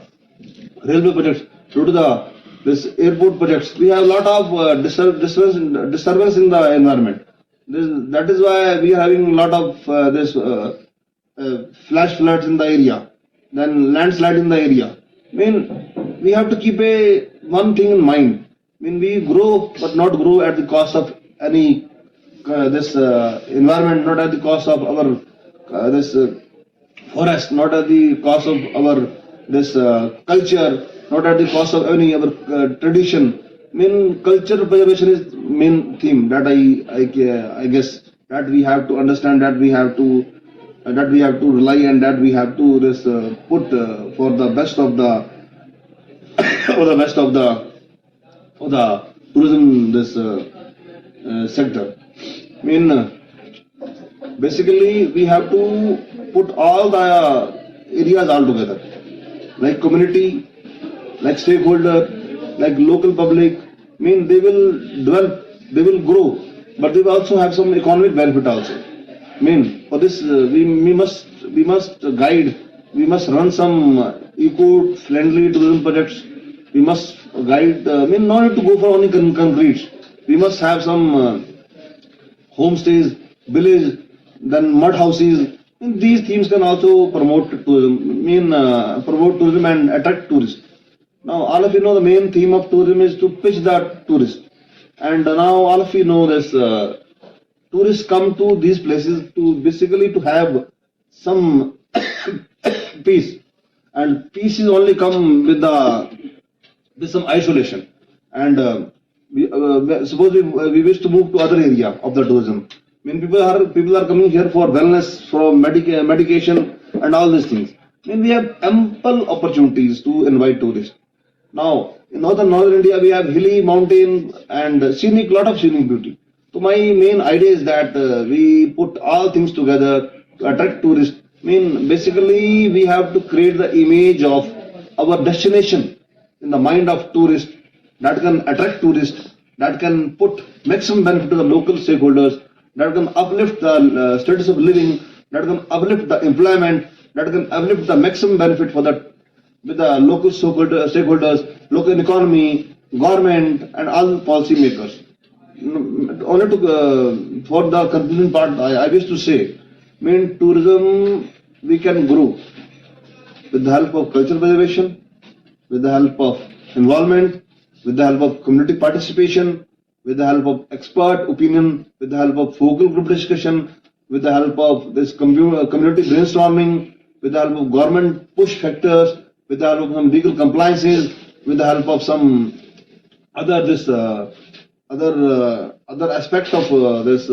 railway projects, due to this airport projects, we have a lot of disturbance in the environment. That is why we are having a lot of flash floods in the area, then landslide in the area. We have to keep one thing in mind. We grow, but not grow at the cost of any environment, not at the cost of our forest, not at the cost of our culture, not at the cost of any other tradition. Culture preservation is main theme that I guess that we have to understand, that we have to rely, and that we have to put for the best of the for the tourism sector. Basically we have to put all the areas all together, like community, like stakeholder, like local public. They will develop, they will grow, but they will also have some economic benefit also. For this we must guide, we must run some eco-friendly tourism projects. We must guide, no need to go for only concrete. We must have some homestays, village, then mud houses. These themes can also promote tourism, promote tourism and attract tourists. Now, all of you know the main theme of tourism is to pitch the tourist. And now all of you know this, tourists come to these places to basically to have some peace. And peace is only come with some isolation. And suppose we wish to move to other area of the tourism. People are coming here for wellness, for medication and all these things. We have ample opportunities to invite tourists. Now, in northern India, we have hilly, mountain and lot of scenic beauty. So my main idea is that we put all things together to attract tourists. Basically we have to create the image of our destination in the mind of tourists, that can attract tourists, that can put maximum benefit to the local stakeholders, that can uplift the status of living, that can uplift the employment, that can uplift the maximum benefit for with the local stakeholders, local economy, government, and all policy makers. Only for the conclusion part, I wish to say, tourism we can grow with the help of cultural preservation, with the help of involvement, with the help of community participation, with the help of expert opinion, with the help of focal group discussion, with the help of this community brainstorming, with the help of government push factors, with the help of some legal compliances, with the help of some other aspects of this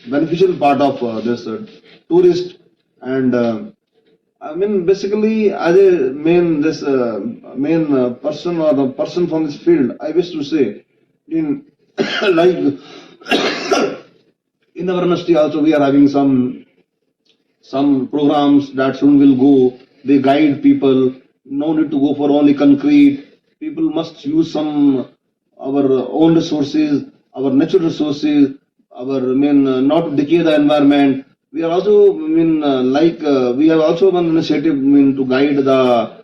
beneficial part of this tourist. And I mean, basically, as a main person or the person from this field, I wish to say, in like in our university also we are having some programs that soon will go. They guide people. No need to go for only concrete. People must use some our own resources, our natural resources, our not decay the environment. We are also we have also one initiative to guide the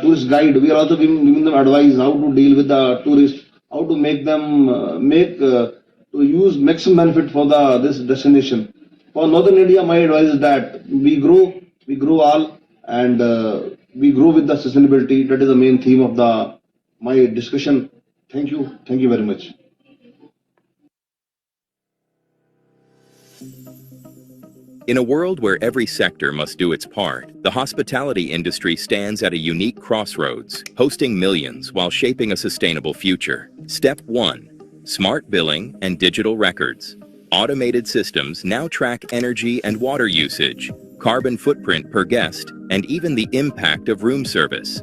tourist guide. We are also giving them advice how to deal with the tourists, how to make them to use maximum benefit for the this destination. For Northern India, my advice is that we grow all, and we grow with the sustainability. That is the main theme of the my discussion. Thank you very much. In a world where every sector must do its part, the hospitality industry stands at a unique crossroads, hosting millions while shaping a sustainable future. Step 1. Smart billing and digital records. Automated systems now track energy and water usage, carbon footprint per guest, and even the impact of room service.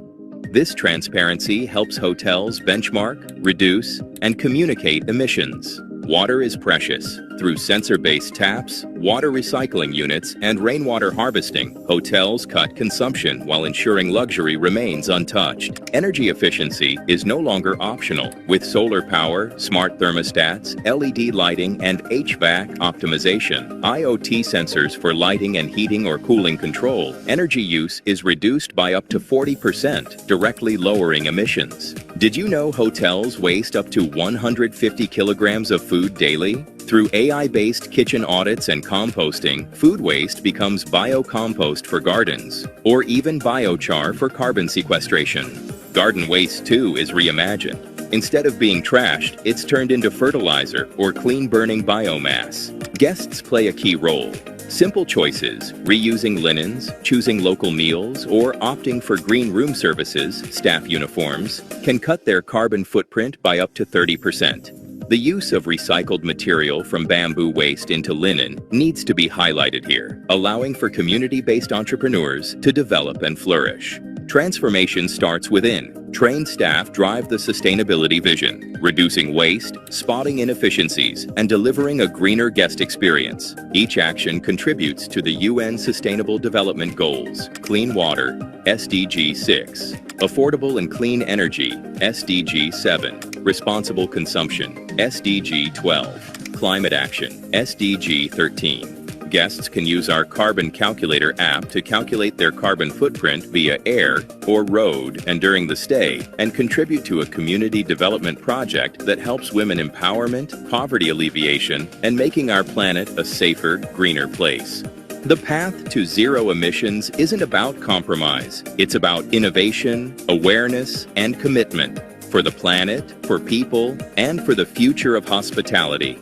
This transparency helps hotels benchmark, reduce, and communicate emissions. Water is precious. Through sensor-based taps, water recycling units, and rainwater harvesting, hotels cut consumption while ensuring luxury remains untouched. Energy efficiency is no longer optional. With solar power, smart thermostats, LED lighting, and HVAC optimization, IoT sensors for lighting and heating or cooling control, energy use is reduced by up to 40%, directly lowering emissions. Did you know hotels waste up to 150 kilograms of food daily? Through AI-based kitchen audits and composting, food waste becomes biocompost for gardens, or even biochar for carbon sequestration. Garden waste, too, is reimagined. Instead of being trashed, it's turned into fertilizer or clean-burning biomass. Guests play a key role. Simple choices, reusing linens, choosing local meals, or opting for green room services, staff uniforms, can cut their carbon footprint by up to 30%. The use of recycled material from bamboo waste into linen needs to be highlighted here, allowing for community-based entrepreneurs to develop and flourish. Transformation starts within. Trained staff drive the sustainability vision, reducing waste, spotting inefficiencies, and delivering a greener guest experience. Each action contributes to the UN Sustainable Development Goals: clean water, SDG 6, affordable and clean energy, SDG 7, responsible consumption, SDG 12, climate action, SDG 13. Guests can use our Carbon Calculator app to calculate their carbon footprint via air or road and during the stay, and contribute to a community development project that helps women empowerment, poverty alleviation, and making our planet a safer, greener place. The path to zero emissions isn't about compromise. It's about innovation, awareness, and commitment for the planet, for people, and for the future of hospitality.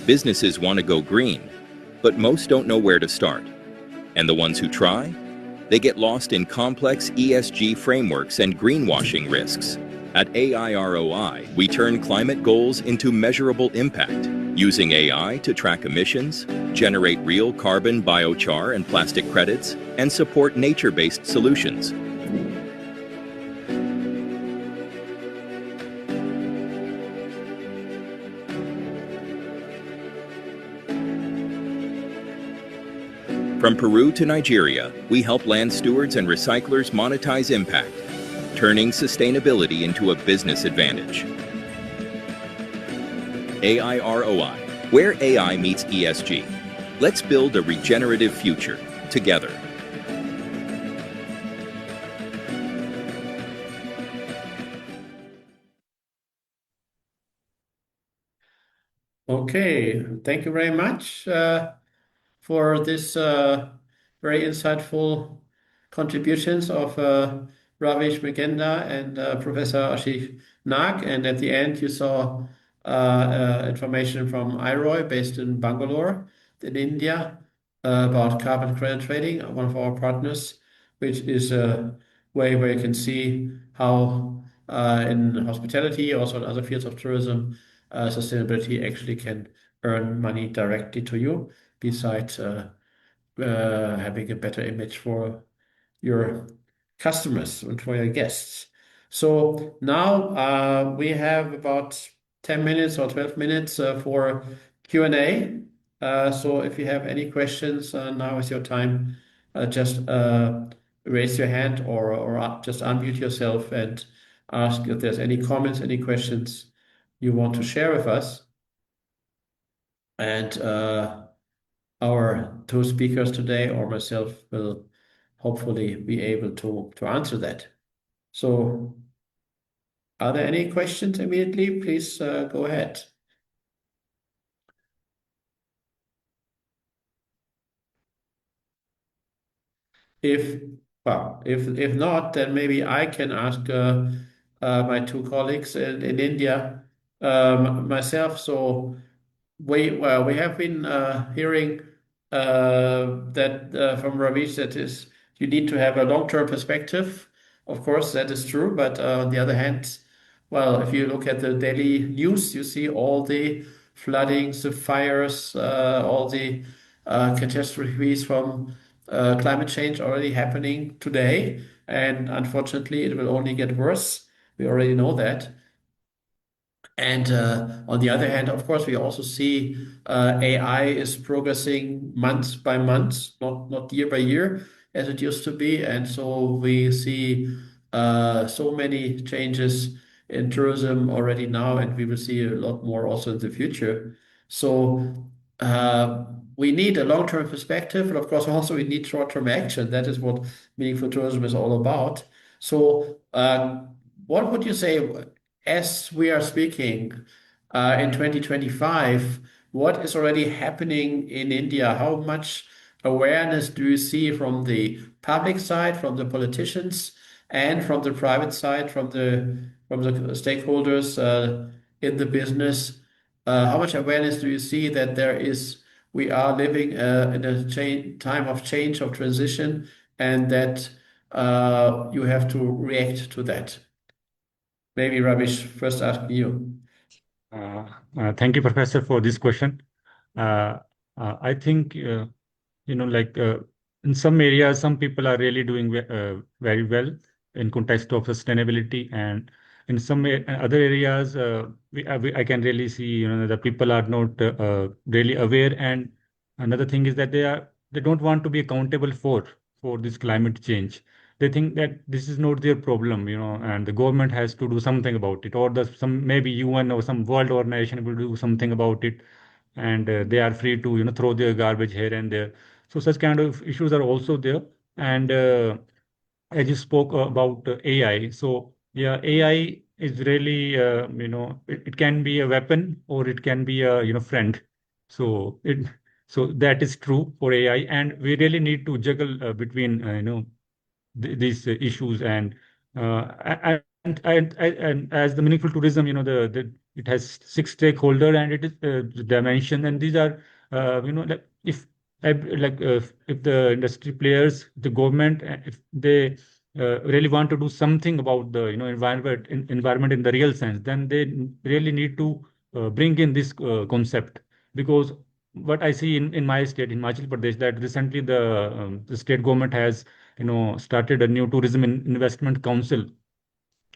Businesses want to go green, but most don't know where to start. And the ones who try? They get lost in complex ESG frameworks and greenwashing risks. At AIROI, we turn climate goals into measurable impact, using AI to track emissions, generate real carbon biochar and plastic credits, and support nature-based solutions. From Peru to Nigeria, we help land stewards and recyclers monetize impact, turning sustainability into a business advantage. AIROI, where AI meets ESG. Let's build a regenerative future together. Okay, thank you very much for this very insightful contributions of Ravish Mrigendra and Professor Ashish Nag. And at the end, you saw information from IROI based in Bangalore in India about carbon credit trading, one of our partners, which is a way where you can see how in hospitality, also in other fields of tourism, sustainability actually can earn money directly to you, besides having a better image for your customers and for your guests. So now we have about 10 minutes or 12 minutes for Q&A. So if you have any questions, now is your time. Just raise your hand or just unmute yourself and ask if there's any comments, any questions you want to share with us. And our two speakers today or myself will hopefully be able to answer that. So are there any questions immediately? Please go ahead. If not, then maybe I can ask my two colleagues in India myself. So we have been hearing that from Ravish that is you need to have a long-term perspective. Of course, that is true. But on the other hand, well, if you look at the daily news, you see all the floodings, the fires, all the catastrophes from climate change already happening today. And unfortunately, it will only get worse. We already know that. And on the other hand, of course, we also see AI is progressing month by month, not year by year as it used to be. And so we see so many changes in tourism already now, and we will see a lot more also in the future. So we need a long-term perspective, and of course, also we need short-term action. That is what meaningful tourism is all about. So what would you say? As we are speaking in 2025, what is already happening in India? How much awareness do you see from the public side, from the politicians, and from the private side, from the stakeholders in the business? How much awareness do you see that we are living in a time of change, of transition, and that you have to react to that? Maybe Ravish, first asking you. Thank you, Professor, for this question. I think, in some areas, some people are really doing very well in context of sustainability, and in some other areas, I can really see, the people are not really aware. And another thing is that they don't want to be accountable for this climate change. They think that this is not their problem, and the government has to do something about it, or maybe UN or some world organization will do something about it, and they are free to throw their garbage here and there. So such kind of issues are also there. And as you spoke about AI, so yeah, AI is really it can be a weapon or it can be a friend. So that is true for AI, and we really need to juggle between these issues. And and as the meaningful tourism, it has 6 stakeholder, and it is dimension, and these are like if the industry players, the government, if they really want to do something about the environment in the real sense, then they really need to bring in this concept. Because what I see in my state, in Himachal Pradesh, that recently the state government has started a new tourism investment council,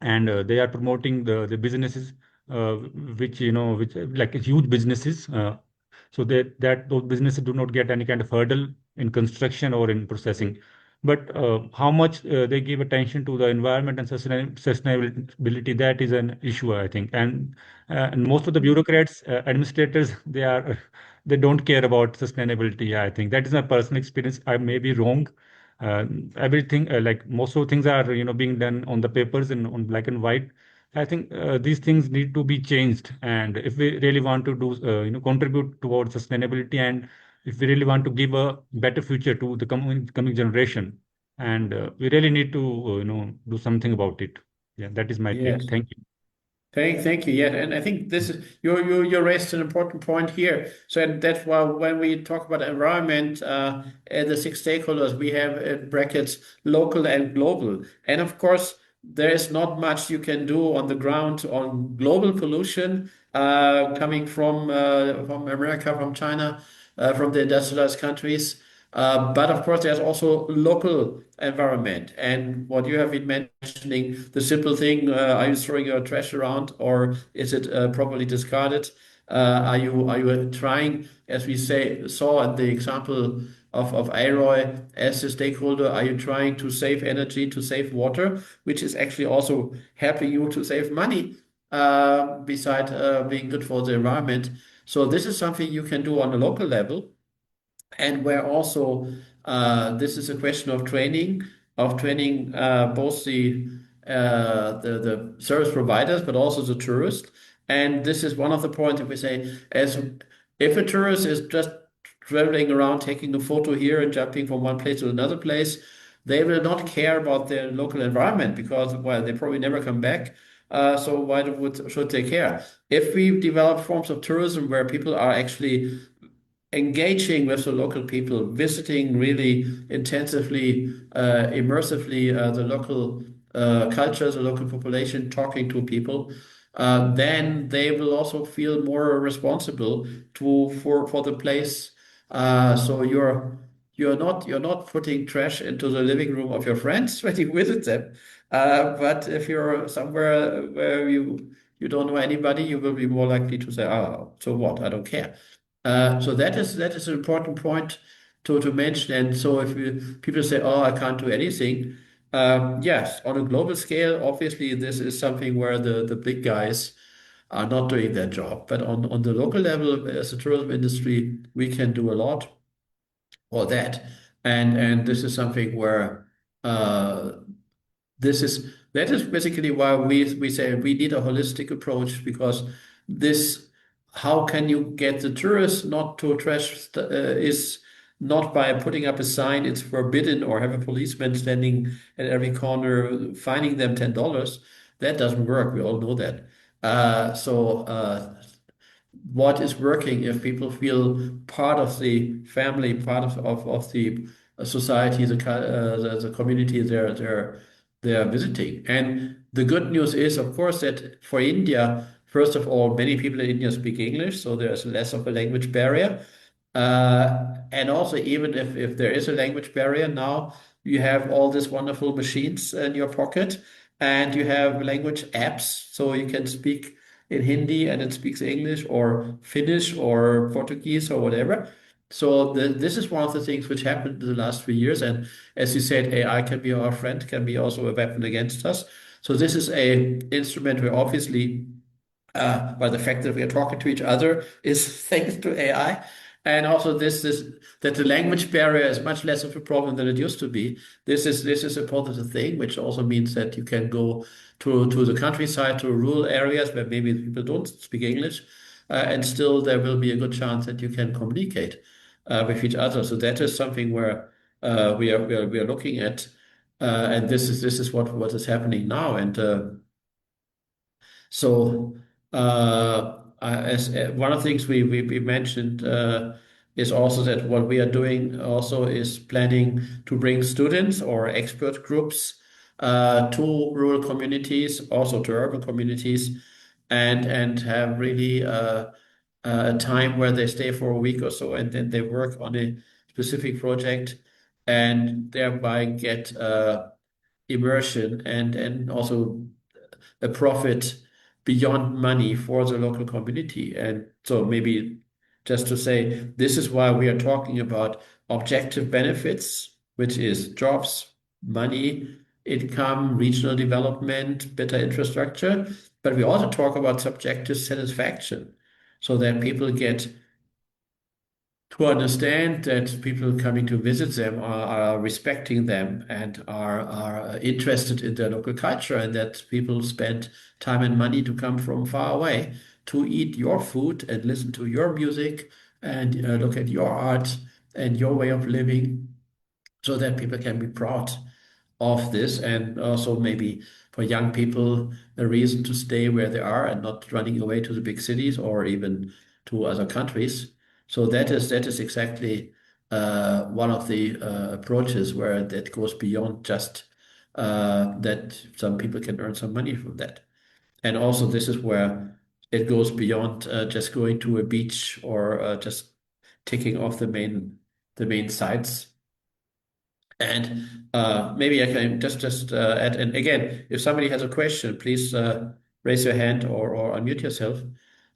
and they are promoting the businesses which like huge businesses, so that those businesses do not get any kind of hurdle in construction or in processing. But how much they give attention to the environment and sustainability, that is an issue, I think. And most of the bureaucrats, administrators, they don't care about sustainability. I think that is my personal experience. I may be wrong. Everything, like most of the things are being done on the papers and on black and white. I think these things need to be changed, and if we really want to do contribute towards sustainability, and if we really want to give a better future to the coming generation, and we really need to do something about it. Yeah, that is my Yes. take. Thank you. Thank you. Yeah, and I think this is you raised an important point here. So and that's why when we talk about environment, and the 6 stakeholders, we have in brackets local and global. And of course, there is not much you can do on the ground on global pollution coming from America, from China, from the industrialized countries. But of course, there's also local environment. And what you have been mentioning, the simple thing, are you throwing your trash around or is it properly discarded? Are you trying, as we saw in the example of AROI as a stakeholder, are you trying to save energy, to save water, which is actually also helping you to save money, beside being good for the environment? So this is something you can do on a local level, and where also this is a question of training, both the service providers, but also the tourist. And this is one of the points that we say, as if a tourist is just traveling around, taking a photo here and jumping from one place to another place, they will not care about their local environment because, well, they probably never come back. So why should they care? If we develop forms of tourism where people are actually engaging with the local people, visiting really intensively, immersively the local culture, the local population, talking to people, then they will also feel more responsible for the place. So you're not putting trash into the living room of your friends when you visit them. But if you're somewhere where you don't know anybody, you will be more likely to say, "Oh, so what? I don't care." So that is an important point to mention. And so if people say, "Oh, I can't do anything," yes, on a global scale, obviously this is something where the big guys are not doing their job. But on the local level, as a tourism industry, we can do a lot for that. And this is something where that is basically why we say we need a holistic approach, because this, how can you get the tourists not to trash is not by putting up a sign it's forbidden or have a policeman standing at every corner fining them $10. That doesn't work. We all know that. So what is working if people feel part of the family, part of the society, the community they're visiting. And the good news is, of course, that for India, first of all, many people in India speak English, so there's less of a language barrier. And also, even if there is a language barrier now, you have all these wonderful machines in your pocket, and you have language apps, so you can speak in Hindi and it speaks English or Finnish or Portuguese or whatever. So this is one of the things which happened in the last 3 years. And as you said, AI can be our friend, can be also a weapon against us. So this is a instrument where obviously, by the fact that we are talking to each other is thanks to AI. And also that the language barrier is much less of a problem than it used to be. This is a positive thing, which also means that you can go to the countryside, to rural areas where maybe people don't speak English, and still there will be a good chance that you can communicate with each other. So that is something where we are looking at, and this is what is happening now. And so, as one of the things we mentioned is also that what we are doing also is planning to bring students or expert groups to rural communities, also to urban communities, and have really a time where they stay for a week or so, and then they work on a specific project, and thereby get immersion and also a profit beyond money for the local community. And so maybe just to say, this is why we are talking about objective benefits, which is jobs, money, income, regional development, better infrastructure. But we also talk about subjective satisfaction, so that people get to understand that people coming to visit them are respecting them and are interested in their local culture, and that people spend time and money to come from far away to eat your food and listen to your music and look at your art and your way of living, so that people can be proud of this, and also maybe for young people a reason to stay where they are and not running away to the big cities or even to other countries. So that is exactly one of the approaches where that goes beyond just that some people can earn some money from that. And also, this is where it goes beyond just going to a beach or just ticking off the main sites. And maybe I can just add. And again, if somebody has a question, please raise your hand or unmute yourself.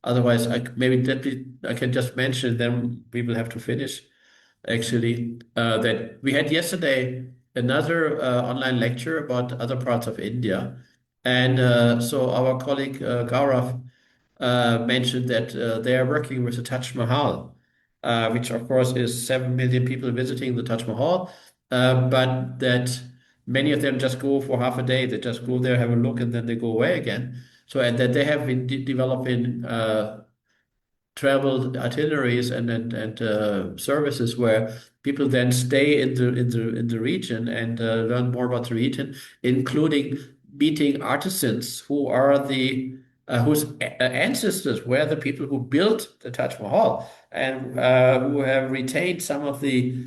Otherwise, I can just mention. Then we will have to finish. Actually, that we had yesterday another online lecture about other parts of India, and so our colleague Gaurav mentioned that they are working with the Taj Mahal, which of course is 7 million people visiting the Taj Mahal, but that many of them just go for half a day. They just go there, have a look, and then they go away again. So, and that they have been developing travel itineraries and services where people then stay in the region and learn more about the region, including meeting artisans who are the whose ancestors were the people who built the Taj Mahal and who have retained some of the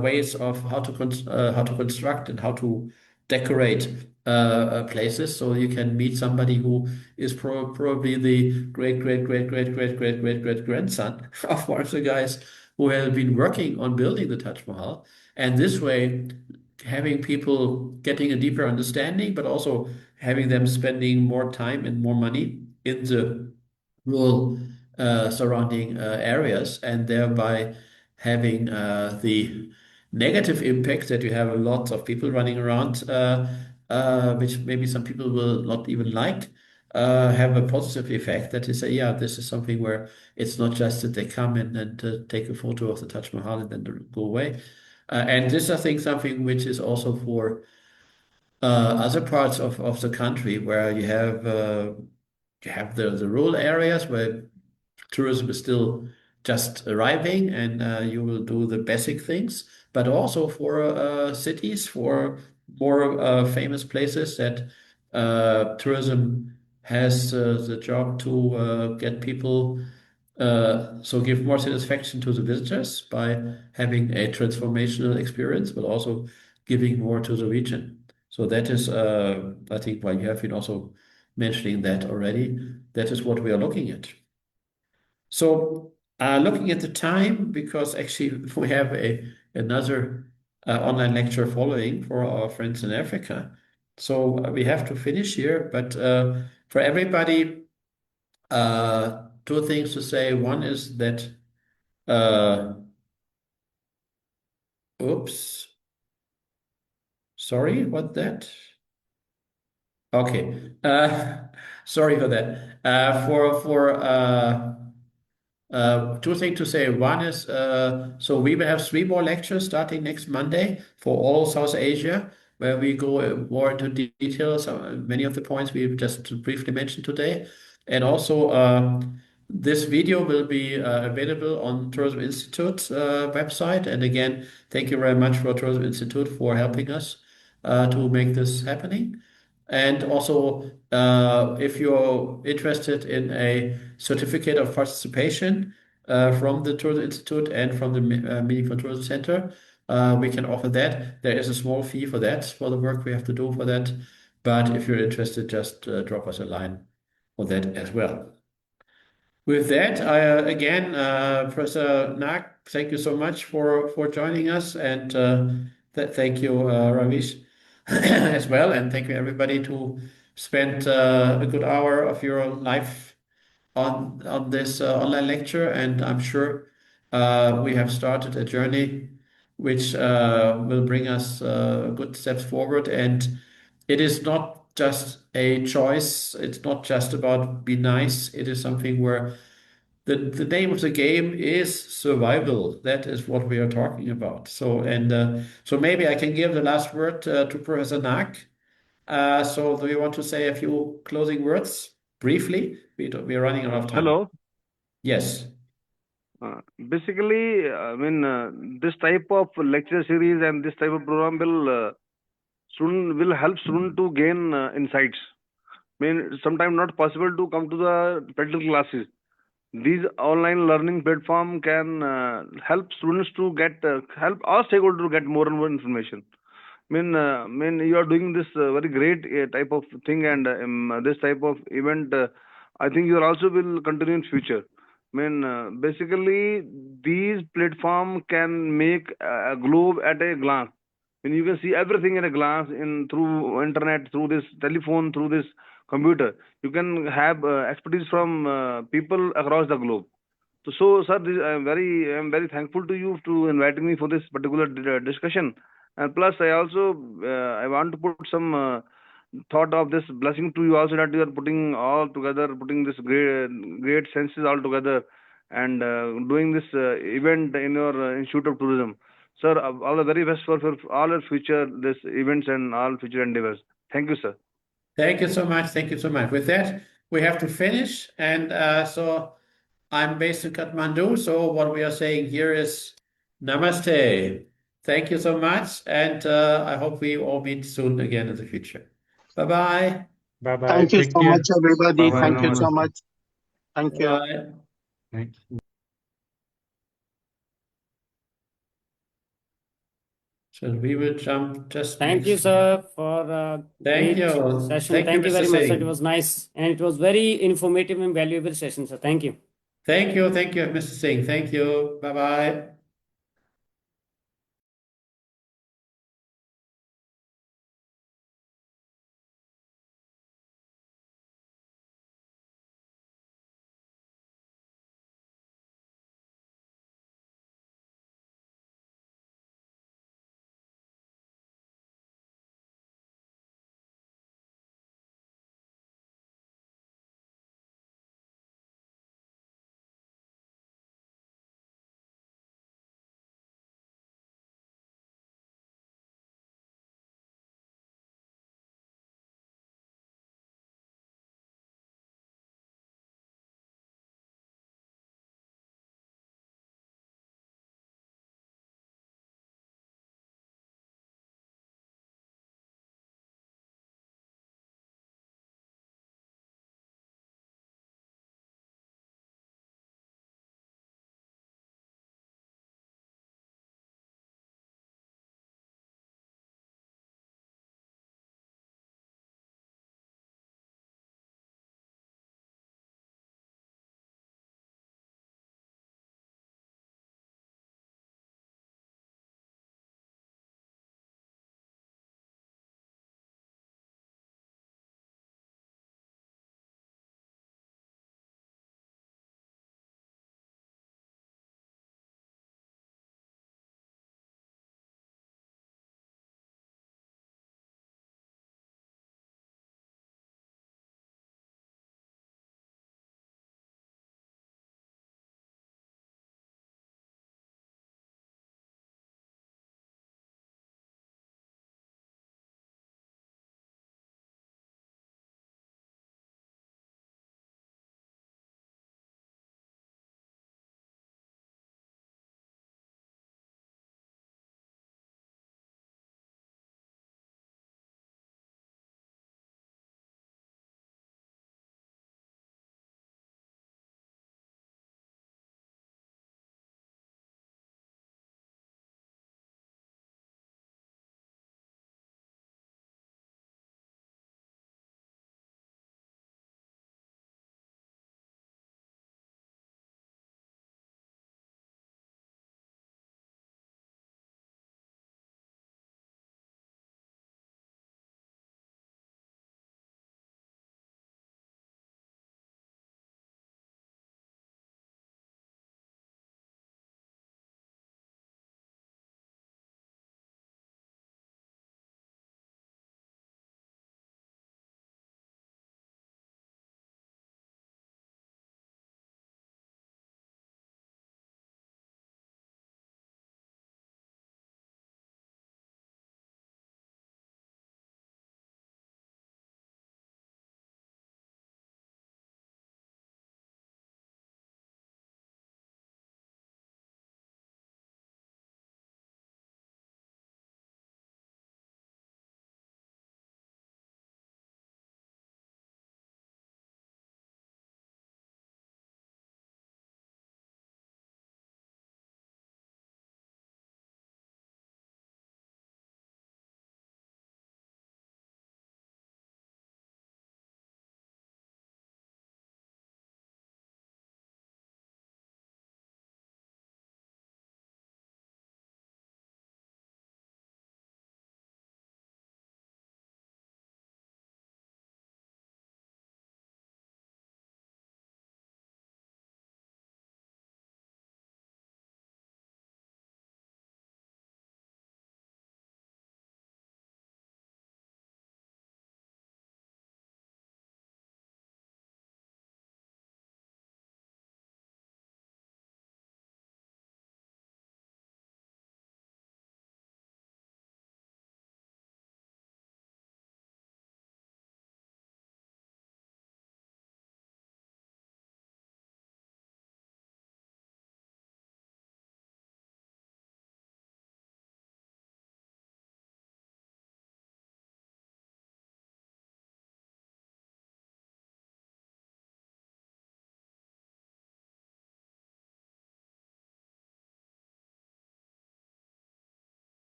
ways of how to construct and how to decorate places. So you can meet somebody who is probably the great grandson of one of the guys who have been working on building the Taj Mahal. And this way, having people getting a deeper understanding, but also having them spending more time and more money in the rural surrounding areas, and thereby having the negative impact that you have a lot of people running around, which maybe some people will not even like, have a positive effect that they say, yeah, this is something where it's not just that they come in and take a photo of the Taj Mahal and then go away. And this, I think, something which is also for other parts of the country where you have the rural areas where tourism is still just arriving and you will do the basic things, but also for cities, for more famous places that tourism has the job to get people, so give more satisfaction to the visitors by having a transformational experience, but also giving more to the region. So that is, I think, why you have been also mentioning that already. That is what we are looking at. So looking at the time, because actually we have another online lecture following for our friends in Africa. So we have to finish here, but for everybody, two things to say. One is that, oops, sorry, what that? Okay, sorry for that. Two things to say. One is, so we will have 3 more lectures starting next Monday for all South Asia, where we go more into details, many of the points we've just briefly mentioned today. And also, this video will be available on Tourism Institute's website. And again, thank you very much for Tourism Institute for helping us to make this happening. And also, if you're interested in a certificate of participation from the Tourism Institute and from the Meaningful Tourism Center, we can offer that. There is a small fee for that, for the work we have to do for that. But if you're interested, just drop us a line for that as well. With that, again, Professor Nag, thank you so much for joining us, and thank you, Ravish, as well, and thank you everybody to spend a good hour of your life on this online lecture. And I'm sure we have started a journey which will bring us good steps forward. And it is not just a choice. It's not just about be nice. It is something where the name of the game is survival. That is what we are talking about. So so maybe I can give the last word to Professor Nag. So do you want to say a few closing words briefly? We're running out of time. Hello. Yes. Basically, this type of lecture series and this type of program will help students to gain insights. Sometimes not possible to come to the practical classes. These online learning platform can help students to get help our stakeholders to get more and more information. You are doing this very great type of thing, and this type of event, I think you also will continue in future. Basically, these platform can make a globe at a glance. When you can see everything in a glance, in through internet, through this telephone, through this computer, you can have expertise from people across the globe. So, sir, I'm very thankful to you to inviting me for this particular discussion. And plus, I also I want to put some thought of this blessing to you also, that you are putting all together, putting this great senses all together, and doing this event in your Institute of Tourism. Sir, all the very best for all your future this events and all future endeavors. Thank you, sir. Thank you so much. Thank you so much. With that, we have to finish. And so I'm based in Kathmandu. So what we are saying here is namaste. Thank you so much. And I hope we all meet soon again in the future. Bye-bye. Bye-bye. Thank you Take so care. much, everybody. Bye-bye. Thank you so Namaste. much. Thank you. Bye. Thank you. So we will jump just Thank you, next. sir, for a Thank great you. session. Thank you, Thank you very Mr. much, sir. Singh. It was nice, and it was very informative and valuable session, sir. Thank you. Thank you, Mr. Singh. Thank you. Bye-bye.